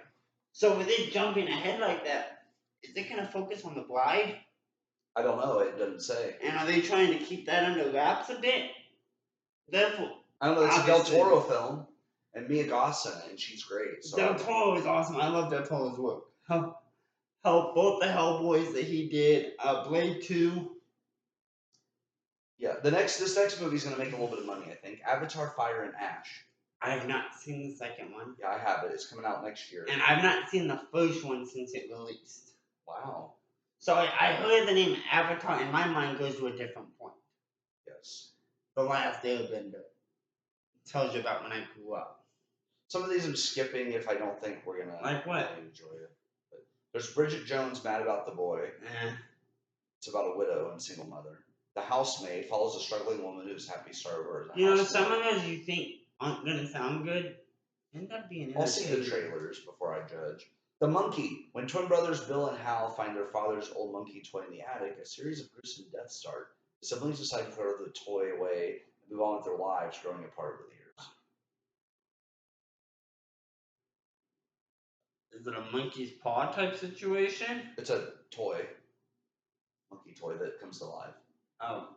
So with it jumping ahead like that, is it going to focus on the bride? I don't know. It doesn't say. And are they trying to keep that under wraps a bit? Therefore, I don't know. It's a Del obviously- Toro film, and Mia Goth's in it, and she's great. So Del Toro is awesome. I love Del Toro's work. Both the Hellboys that he did, Blade 2. yeah, this next movie is gonna make a little bit of money. I think Avatar: Fire and Ash. I have not seen the second one. Yeah, I have it. It's coming out next year. And I've not seen the first one since it released. Wow. So I heard the name Avatar, and my mind goes to a different point. Yes. The Last Airbender. Tells you about when I grew up. Some of these I'm skipping if I don't think we're gonna Like what? really enjoy it. But there's Bridget Jones, Mad About the Boy. It's about a widow and single mother. The Housemaid follows a struggling woman who's happy to start over as a You know, housemaid. some of those you think aren't gonna sound good end up being I'll see the entertaining. trailers before I judge. The Monkey. When twin brothers Bill and Hal find their father's old monkey toy in the attic, a series of gruesome deaths start. The siblings decide to throw the toy away and move on with their lives, growing apart over the years. Is it a monkey's paw type situation? It's a toy, monkey toy that comes to life. Oh,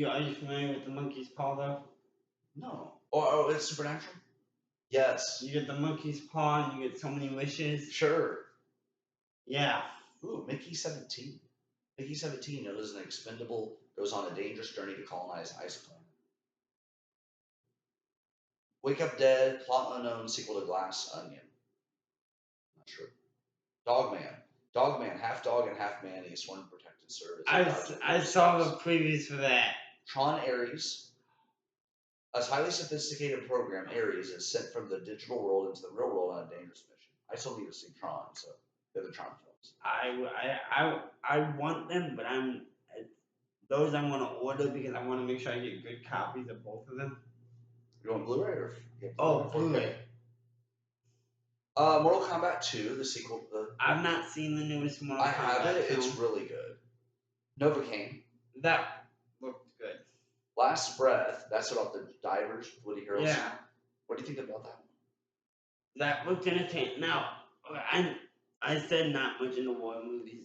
are you familiar with the monkey's paw though? No. Oh, it's supernatural? Yes. You get the monkey's paw and you get so many wishes. Sure. Yeah. Ooh, Mickey 17. Mickey 17, known as an expendable, goes on a dangerous journey to colonize Ice Planet. Wake Up Dead, plot unknown, sequel to Glass Onion. Not sure. Dogman. Dogman, half dog and half man. He's sworn to protect and serve as I saw the previews for that. Tron Ares. A highly sophisticated program, Ares, is sent from the digital world into the real world on a dangerous mission. I still need to see Tron, so they're the Tron films. I want them, but those I want to order because I want to make sure I get good copies of both of them. You want Blu-ray or? Oh, Blu-ray. Mortal Kombat 2, the sequel. I've not seen the newest Mortal I Kombat have it. film. It's really good. Novocaine. That looked good. Last Breath. That's about the divers, Woody Harrelson. Yeah. What do you think about that one? That looked entertaining. Now, I said not much into war movies,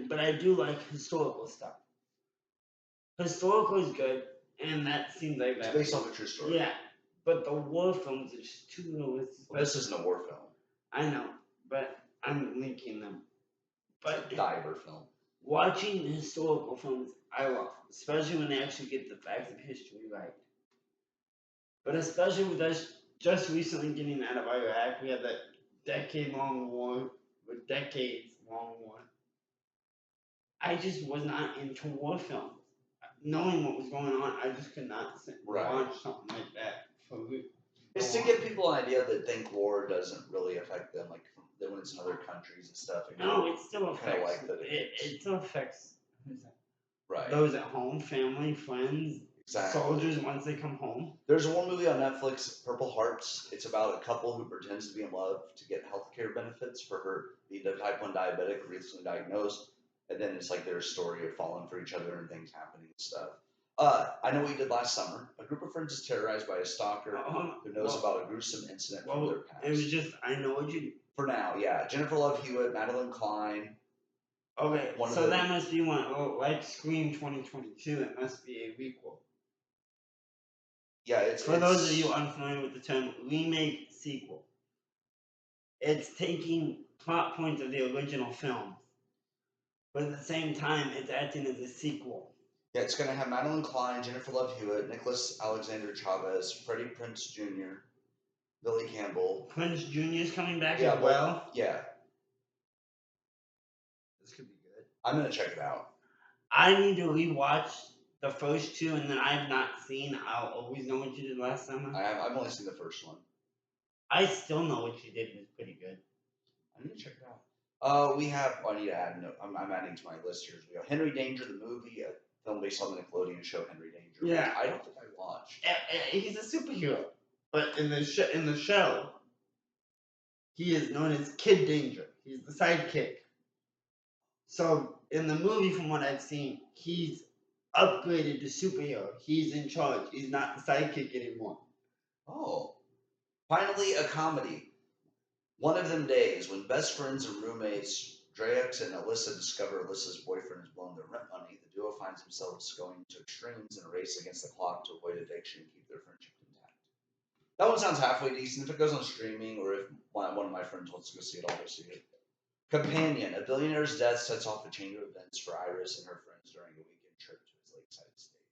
but I do like historical stuff. Historical is good, and that seems like It's that. based off a true story. Yeah, but the war films are just too realistic. Well, this isn't a war film. I know, but I'm linking them. But It's a diver film. watching historical films, I love, especially when they actually get the facts of history right. But especially with us just recently getting out of Iraq, we had that decades-long war. I just was not into war films. Knowing what was going on, I just could not sit and watch something like that. It's to give people an idea that think war doesn't really affect them, like when it's in other countries and stuff. No, it still affects. Kind of like that. It still affects. Right. Those at home, family, friends, Exactly. soldiers once they come home. There's one movie on Netflix, Purple Hearts. It's about a couple who pretends to be in love to get healthcare benefits for her being a type 1 diabetic, recently diagnosed. And then it's like their story of falling for each other and things happening and stuff. I know what you did last summer. A group of friends is terrorized by a stalker who knows about a gruesome incident from their past. It was just, I know what you do. For now, yeah. Jennifer Love Hewitt, Madeline Klein, Okay, One of so that the must be one. Oh, like Scream 2022, it must be a requel. yeah, For those of you unfamiliar with the term remake sequel, it's taking plot points of the original film, but at the same time, it's acting as a sequel. yeah, it's going to have Madeline Klein, Jennifer Love Hewitt, Nicholas Alexander Chavez, Freddie Prinze Jr., Billy Campbell. Prince Jr. is coming back Yeah, as well. Yeah, This could be good. I'm going to check it out. I need to rewatch the first two, and then I've not seen I'll Always Know What You Did Last Summer. I've only seen the first one. I still Know What You Did was pretty good. I need to check it out. We have. I need to add. No, I'm adding to my list here. We have Henry Danger, the movie, a film based on the Nickelodeon show Henry Danger. Yeah, I don't think I watched. He's a superhero, but in the show, he is known as Kid Danger. He's the sidekick. So in the movie, from what I've seen, he's upgraded to superhero. He's in charge. He's not the sidekick anymore. Oh, finally a comedy. One of them days when best friends and roommates Drex and Alyssa discover Alyssa's boyfriend has blown their rent money, the duo finds themselves going to extremes in a race against the clock to avoid addiction and keep their friendship intact. That one sounds halfway decent. If it goes on streaming or if one of my friends wants to go see it, I'll go see it. Companion. A billionaire's death sets off a chain of events for Iris and her friends during a weekend trip to his lakeside estate.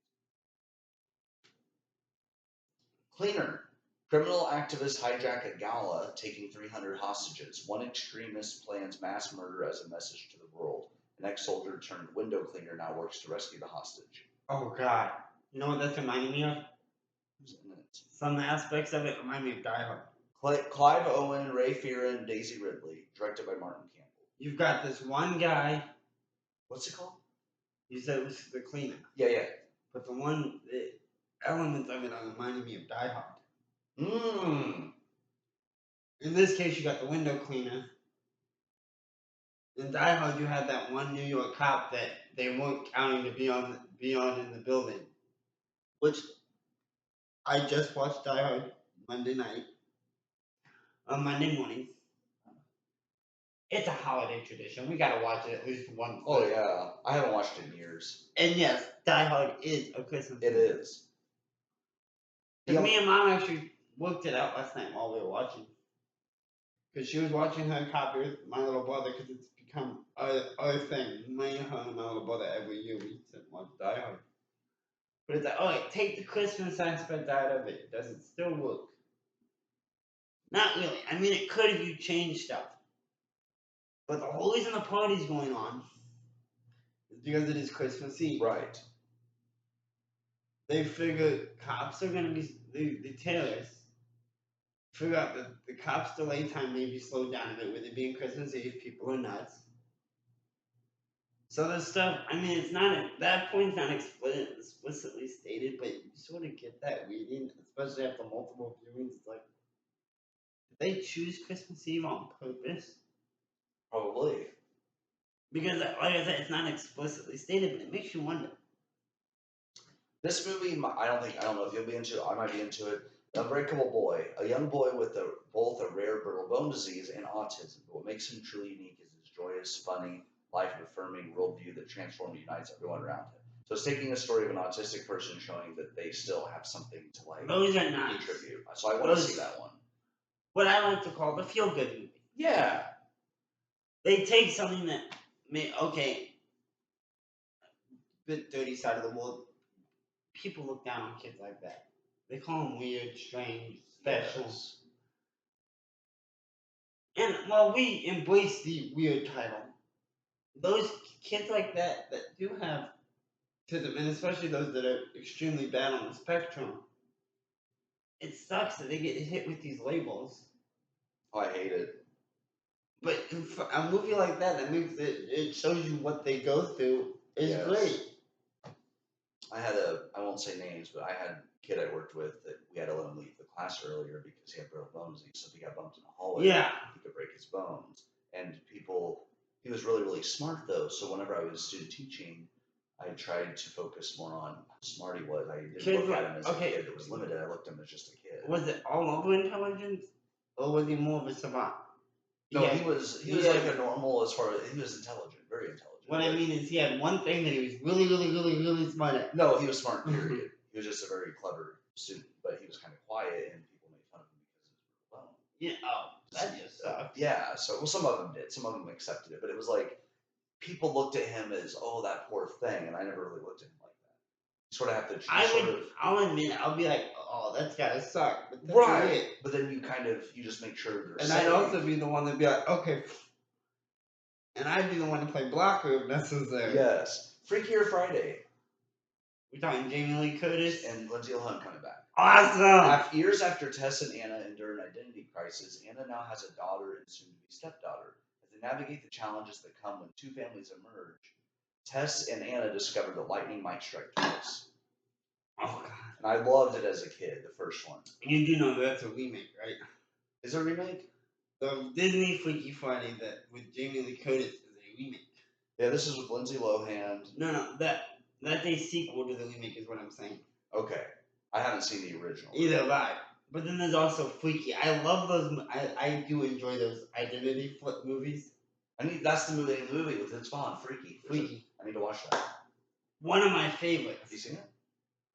Cleaner. Criminal activists hijack a gala, taking 300 hostages. One extremist plans mass murder as a message to the world. An ex-soldier turned window cleaner now works to rescue the hostage. Oh God! You know what that's reminding me of? Who's in it? Some aspects of it remind me of Die Hard. Clive Owen, Ray Fearon, Daisy Ridley, directed by Martin Campbell. You've got this one guy. What's it called? You said it was the cleaner. Yeah. But the elements of it are reminding me of Die Hard. In this case, you got the window cleaner. In Die Hard, you had that one New York cop that they weren't counting to be on in the building. Which I just watched Die Hard Monday night. On Monday morning. It's a holiday tradition. We gotta watch it at least once. Oh yeah, I haven't watched it in years. And yes, Die Hard is a Christmas movie. It is. Because me and Mom actually worked it out last night while we were watching. Because she was watching her copy with my little brother, because it's become our thing. Me, her, and my little brother, every year we sit and watch Die Hard. But it's like, alright, take the Christmas aspect out of it. Does it still work? Not really. I mean, it could if you change stuff. But the whole reason the party's going on is because it is Christmas Eve. Right. They figure cops are going to be, the terrorists, figure out that the cops' delay time may be slowed down a bit with it being Christmas Eve. People are nuts. So this stuff, I mean, it's not, at that point's not explicitly stated, but you sort of get that reading, especially after multiple viewings. It's like, did they choose Christmas Eve on purpose? Probably. Because, like I said, it's not explicitly stated, but it makes you wonder. This movie, I don't know if you'll be into it. I might be into it. Unbreakable Boy, a young boy with both a rare brittle bone disease and autism. But what makes him truly unique is his joyous, funny, life-affirming worldview that transforms and unites everyone around him. So it's taking a story of an autistic person showing that they still have something to like Those are nice. contribute. So I want to see that one. What I like to call the feel-good movie. Yeah. They take something that the dirty side of the world. People look down on kids like that. They call them weird, strange, special. Yes. And while we embrace the weird title, those kids like that do have autism, and especially those that are extremely bad on the spectrum, it sucks that they get hit with these labels. Oh, I hate it. But for a movie like that makes it shows you what they go through is great. I won't say names, but I had a kid I worked with that we had to let him leave the class earlier because he had brittle bone disease. So if he got bumped in the hallway, he could break his bones. And he was really, really smart though. So whenever I was student teaching, I tried to focus more on how smart he was. I didn't look at him as a kid that was limited. I looked at him as just a kid. Was it all over intelligence? Or was he more of a savant? No, he was like a normal as far as he was intelligent, very intelligent. What I mean is he had one thing that he was really, really, really, really smart at. No, he was smart, period. He was just a very clever student, but he was kind of quiet, and people made fun of him because he was alone. Yeah, that just sucks. Yeah, so, well, some of them did. Some of them accepted it, but it was like, people looked at him as, oh, that poor thing, and I never really looked at him like that. You sort of have to, I'll admit, I'll be like, oh, that's gotta suck. But that's right. it. But then you just make sure they're And safe. I'd also be the one that'd be like, okay. And I'd be the one to play blocker if necessary. Yes. Freakier Friday. We're talking Jamie Lee Curtis. And Lindsay Lohan coming back. Awesome! Years after Tess and Anna endure an identity crisis, Anna now has a daughter and soon-to-be stepdaughter. As they navigate the challenges that come when two families emerge, Tess and Anna discover that lightning might strike twice. Oh, God. And I loved it as a kid, the first one. You do know that's a remake, right? Is it a remake? The Disney Freaky Friday that with Jamie Lee Curtis is a remake. Yeah, this is with Lindsay Lohan. No, that's a sequel to the remake is what I'm saying. Okay. I haven't seen the original. Either have I. But then there's also Freaky. I love those. I do enjoy those identity flip movies. That's the movie with Vince Vaughn, Freaky. I need to watch that. One of my favorites. Have you seen it?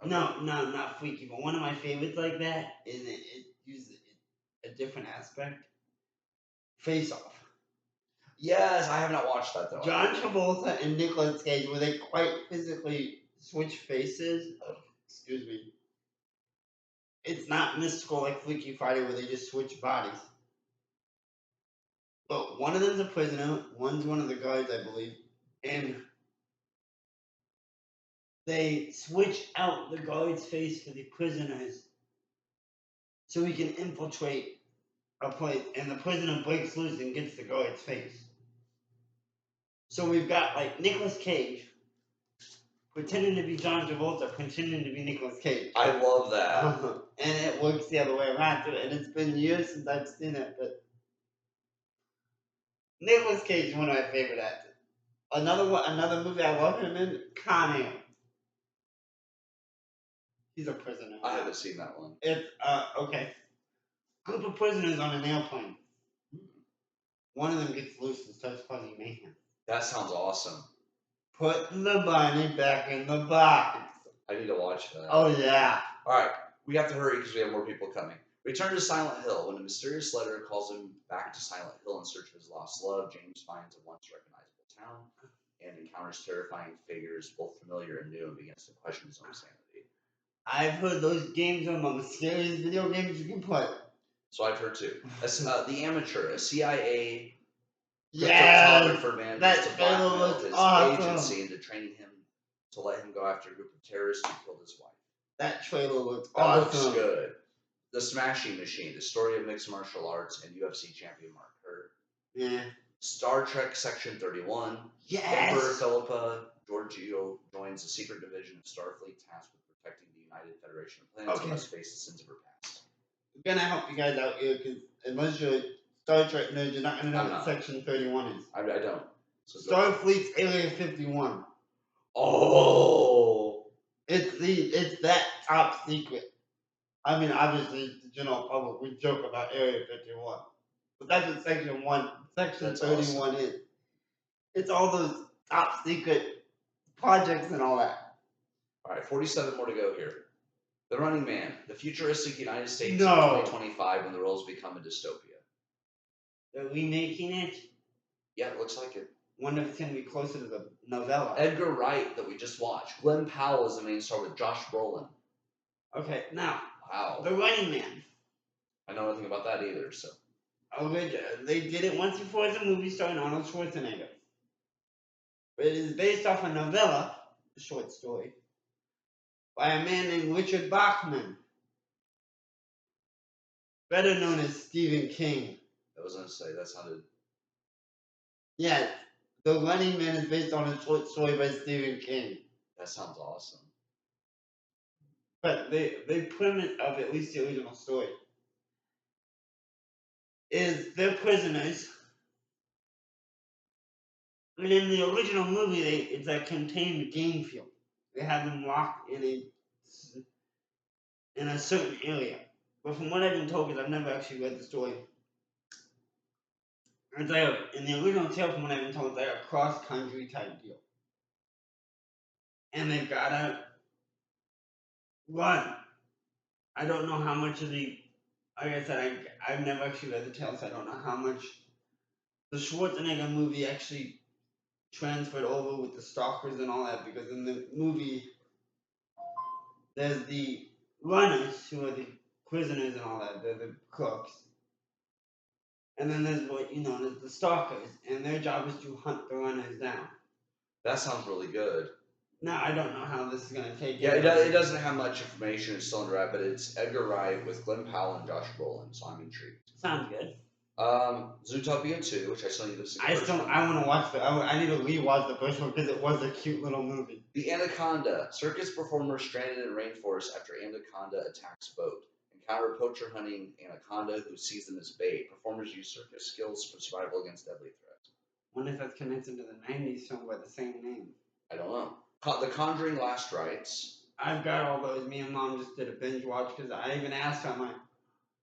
Okay. No, not Freaky, but one of my favorites like that is it uses a different aspect. Face Off. Yes, I have not watched that though. John Travolta and Nicolas Cage, where they quite physically switch faces. Excuse me. It's not mystical like Freaky Friday where they just switch bodies. But one of them's a prisoner, one's one of the guards, I believe, and they switch out the guard's face for the prisoners so he can infiltrate a place, and the prisoner breaks loose and gets the guard's face. So we've got like Nicolas Cage pretending to be John Travolta, pretending to be Nicolas Cage. I love that. And it works the other way around too. And it's been years since I've seen it, but Nicolas Cage is one of my favorite actors. Another movie I love him in, Con Air. He's a prisoner. I haven't seen that one. It's okay. Group of prisoners on an airplane. One of them gets loose and starts causing mayhem. That sounds awesome. Putting the bunny back in the box. I need to watch that. Oh yeah. All right, we have to hurry because we have more people coming. Return to Silent Hill. When a mysterious letter calls him back to Silent Hill in search of his lost love, James finds a once recognizable town and encounters terrifying figures, both familiar and new, and begins to question his own sanity. I've heard those games are among the scariest video games you can play. So I've heard too. The Amateur, a CIA cryptographer manages that to blackmail his awesome. agency into training him to let him go after a group of terrorists who killed his wife. That trailer looks That awesome. looks good. The Smashing Machine, the story of mixed martial arts and UFC champion Mark Hurd. Yeah. Star Trek Section 31. Yes. Emperor Philippa Georgiou joins the secret division of Starfleet tasked with protecting the United Federation of Planets and must face the sins of her past. I'm gonna help you guys out here because unless you're a Star Trek nerd, you're not gonna know what Section 31 is. I don't. So Starfleet's Area 51. Oh. It's that top secret. I mean, obviously, the general public, we joke about Area 51. But that's what Section 31 is. It's all those top secret projects and all that. All right, 47 more to go here. The Running Man, the futuristic United States in 2025 when the world's become a dystopia. They're remaking it? Yeah, it looks like it. Wonder if it's going to be closer to the novella. Edgar Wright that we just watched. Glenn Powell is the main star with Josh Brolin. Okay, now. Wow. The Running Man. I know nothing about that either, so. Oh, they did it once before as a movie starring Arnold Schwarzenegger. But it is based off a novella, a short story, by a man named Richard Bachman. Better known as Stephen King. I was going to say, that sounded... Yeah, The Running Man is based on a short story by Stephen King. That sounds awesome. But the premise of at least the original story is they're prisoners. And in the original movie, it's a contained game field. They have them locked in a certain area. But from what I've been told, because I've never actually read the story, It's like in the original tale, from what I've been told, it's like a cross country type deal, and they've gotta run. I don't know how much of the, like I said, I've never actually read the tale, so I don't know how much the Schwarzenegger movie actually transferred over with the stalkers and all that, because in the movie there's the runners who are the prisoners and all that, they're the crooks. And then there's what you know, there's the stalkers, and their job is to hunt the runners down. That sounds really good. Now I don't know how this is gonna take. Yeah, it doesn't have much information. It's still under wrap, but it's Edgar Wright with Glenn Powell and Josh Brolin, so I'm intrigued. Sounds good. Zootopia 2, which I still need to see. I want to watch I need to rewatch the first one because it was a cute little movie. The Anaconda. Circus performer stranded in rainforest after anaconda attacks boat. Encounter poacher hunting anaconda who sees them as bait. Performers use circus skills for survival against deadly threats. Wonder if that's connected to the 90s film by the same name. I don't know. The Conjuring Last Rites. I've got all those. Me and Mom just did a binge watch because I even asked her, I'm like,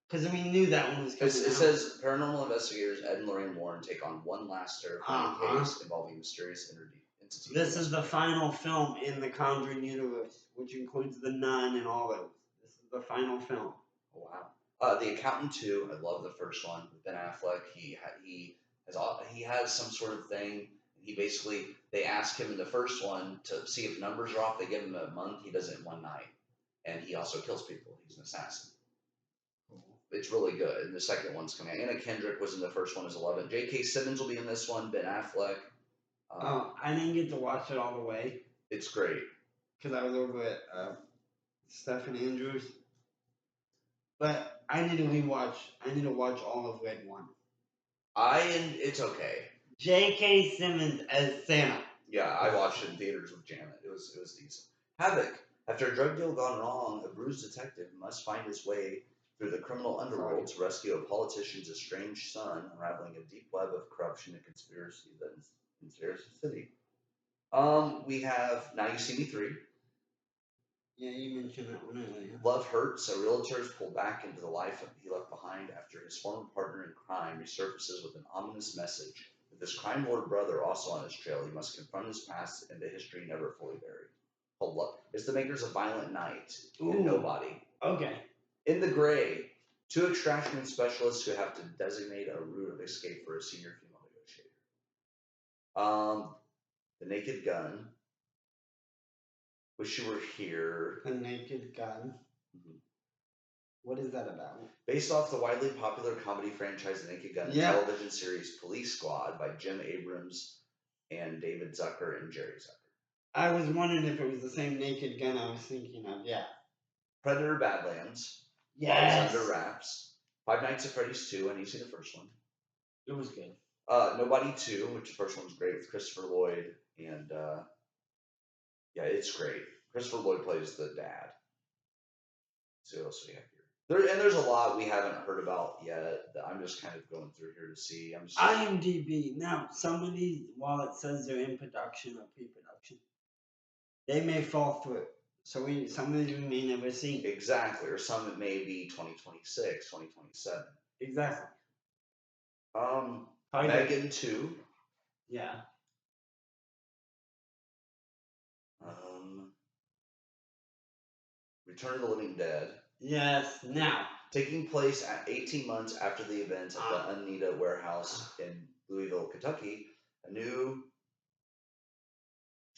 because we knew that one was coming out. It says paranormal investigators Ed and Lorraine Warren take on one last terrifying case involving mysterious entity. This is the final film in the Conjuring universe, which includes the Nun and all those. This is the final film. Oh, wow. The Accountant 2. I love the first one with Ben Affleck. He has some sort of thing. They ask him in the first one to see if numbers are off. They give him a month. He does it in one night, and he also kills people. He's an assassin. It's really good. And the second one's coming out. Anna Kendrick was in the first one as 11. J.K. Simmons will be in this one. Ben Affleck. I didn't get to watch it all the way. It's great. Because I was over at Stephen Andrews. But I need to rewatch. I need to watch all of Red One. It's okay. J.K. Simmons as Santa. Yeah, I watched it in theaters with Janet. It was decent. Havoc. After a drug deal gone wrong, a bruised detective must find his way through the criminal underworld to rescue a politician's estranged son, unraveling a deep web of corruption and conspiracy that ensnares the city. We have Now You See Me 3. Yeah, you mentioned that one earlier. Love Hurts. A realtor is pulled back into the life he left behind after his former partner in crime resurfaces with an ominous message. With his crime lord brother also on his trail, he must confront his past and the history never fully buried. Called Love. It's the makers of Violent Night and Nobody. Okay. In the Gray, 2 extraction specialists who have to designate a route of escape for a senior female negotiator. The Naked Gun. Wish You Were Here. The Naked Gun. Mm-hmm. What is that about? Based off the widely popular comedy franchise The Naked Gun and television series Police Squad by Jim Abrams and David Zucker and Jerry Zucker. I was wondering if it was the same Naked Gun I was thinking of. Yeah. Predator Badlands. Yes. Under Wraps. Five Nights at Freddy's 2. I need to see the first one. It was good. Nobody 2, which the first one's great with Christopher Lloyd and yeah, it's great. Christopher Lloyd plays the dad. So what else do we have here? There's a lot we haven't heard about yet that I'm just kind of going through here to see. IMDb. Now, some of these, while it says they're in production or pre-production, they may fall through. So some of these we may never see. Exactly. Or some it may be 2026, 2027. Exactly. Megan 2. Yeah. Return of the Living Dead. Yes. Now. Taking place at 18 months after the events at the Uneeda warehouse in Louisville, Kentucky, a new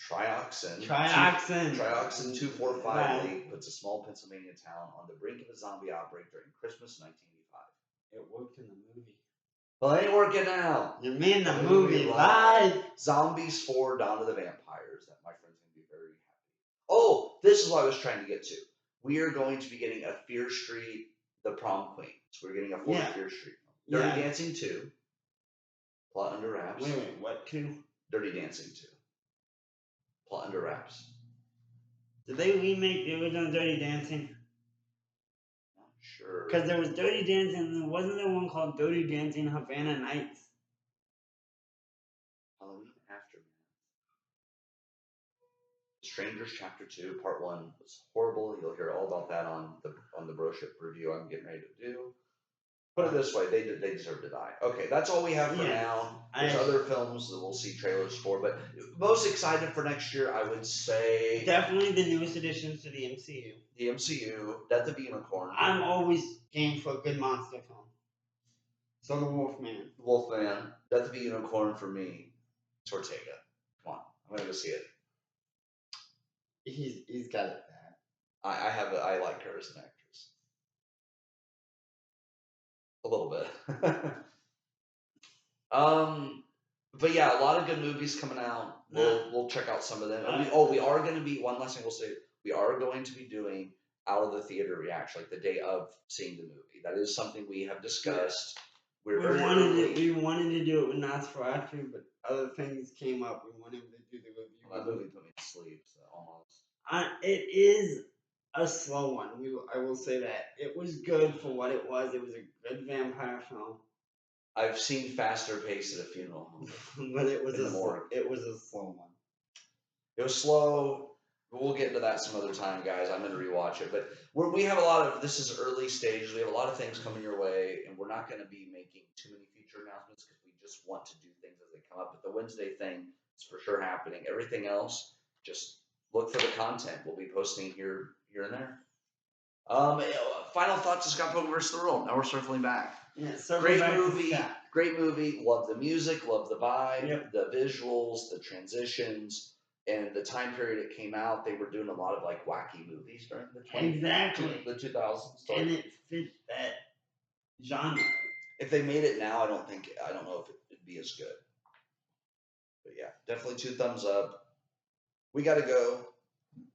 trioxin 245 leak puts a small Pennsylvania town on the brink of a zombie outbreak during Christmas 1985. It worked in the movie. Well, it ain't working now. You mean the movie live? Zombies 4, Dawn of the Vampires. That my friend's going to be very happy. Oh, this is what I was trying to get to. We are going to be getting a Fear Street, The Prom Queen. So we're getting a full Fear Street. Dirty Dancing 2. Plot Under Wraps. Wait, what 2? Dirty Dancing 2. Plot Under Wraps. Did they remake the original Dirty Dancing? Not sure. Because there was Dirty Dancing, and there wasn't there one called Dirty Dancing Havana Nights? Halloween Aftermath. Strangers Chapter 2, Part 1 was horrible. You'll hear all about that on the brochure review I'm getting ready to do. Put it this way, they deserve to die. Okay, that's all we have for Yeah, now. There's other films that we'll see trailers for, but most excited for next year, I would say definitely the newest additions to the MCU. the MCU, Death of the Unicorn, I'm always game for a good monster film. So the Wolfman. Wolfman, Death of the Unicorn for me, it's Ortega. Come on, I'm gonna go see it. He's got it bad. I like her as an actress a little bit. But yeah, a lot of good movies coming out. We'll check out some of them. And we are going to be, one last thing we'll say, we are going to be doing out of the theater reaction, like the day of seeing the movie. That is something we have discussed. We wanted to do it with Nosferatu, but other things came up. We wanted to do the review. Well, that movie put me to sleep, so almost. It is a slow one. I will say that it was good for what it was. It was a good vampire film. I've seen faster pace at a funeral home. But it was a slow one. It was slow. We'll get into that some other time, guys. I'm going to rewatch it. But we have a lot of, this is early stages. We have a lot of things coming your way, and we're not going to be making too many feature announcements because we just want to do things as they come up. But the Wednesday thing is for sure happening. Everything else, just look for the content. We'll be posting here and there. Final thoughts of Scott Pilgrim vs. the World. Now we're circling back. Yeah, great movie. Love the music, love the vibe, Yep. the visuals, the transitions, and the time period it came out. They were doing a lot of like wacky movies during the 2000s. So and it fit that genre. if they made it now, I don't know if it'd be as good. But yeah, definitely 2 thumbs up. We got to go.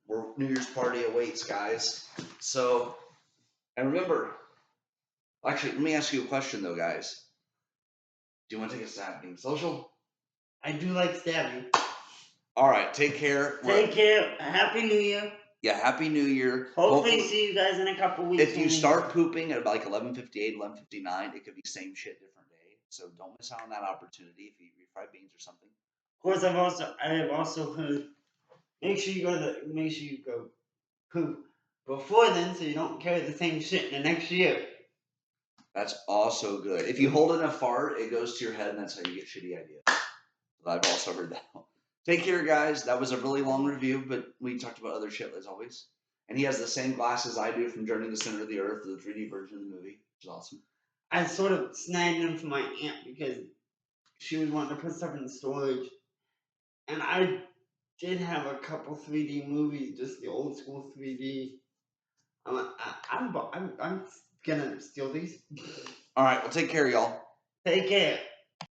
We're New Year's party awaits, guys. So, and remember. Actually, let me ask you a question, though, guys. Do you want to take a stab being social? I do like stabbing. All right, take care. Take care. Happy New Year. Yeah, Happy New Year. Hopefully see you guys in a couple weeks. If you start pooping at like 11:58, 11:59, it could be same shit, different day. So don't miss out on that opportunity if you eat fried beans or something. Of course, I have also heard. Make sure you go poop before then, so you don't carry the same shit in the next year. That's also good. If you hold in a fart, it goes to your head, and that's how you get shitty ideas. I've also heard that. Take care, guys. That was a really long review, but we talked about other shit as always. And he has the same glasses I do from Journey to the Center of the Earth, the 3D version of the movie, which is awesome. I sort of snagged them for my aunt because she was wanting to put stuff in storage, and I did have a couple 3D movies, just the old school 3D. I'm gonna steal these. All right, well, take care, y'all. Take care.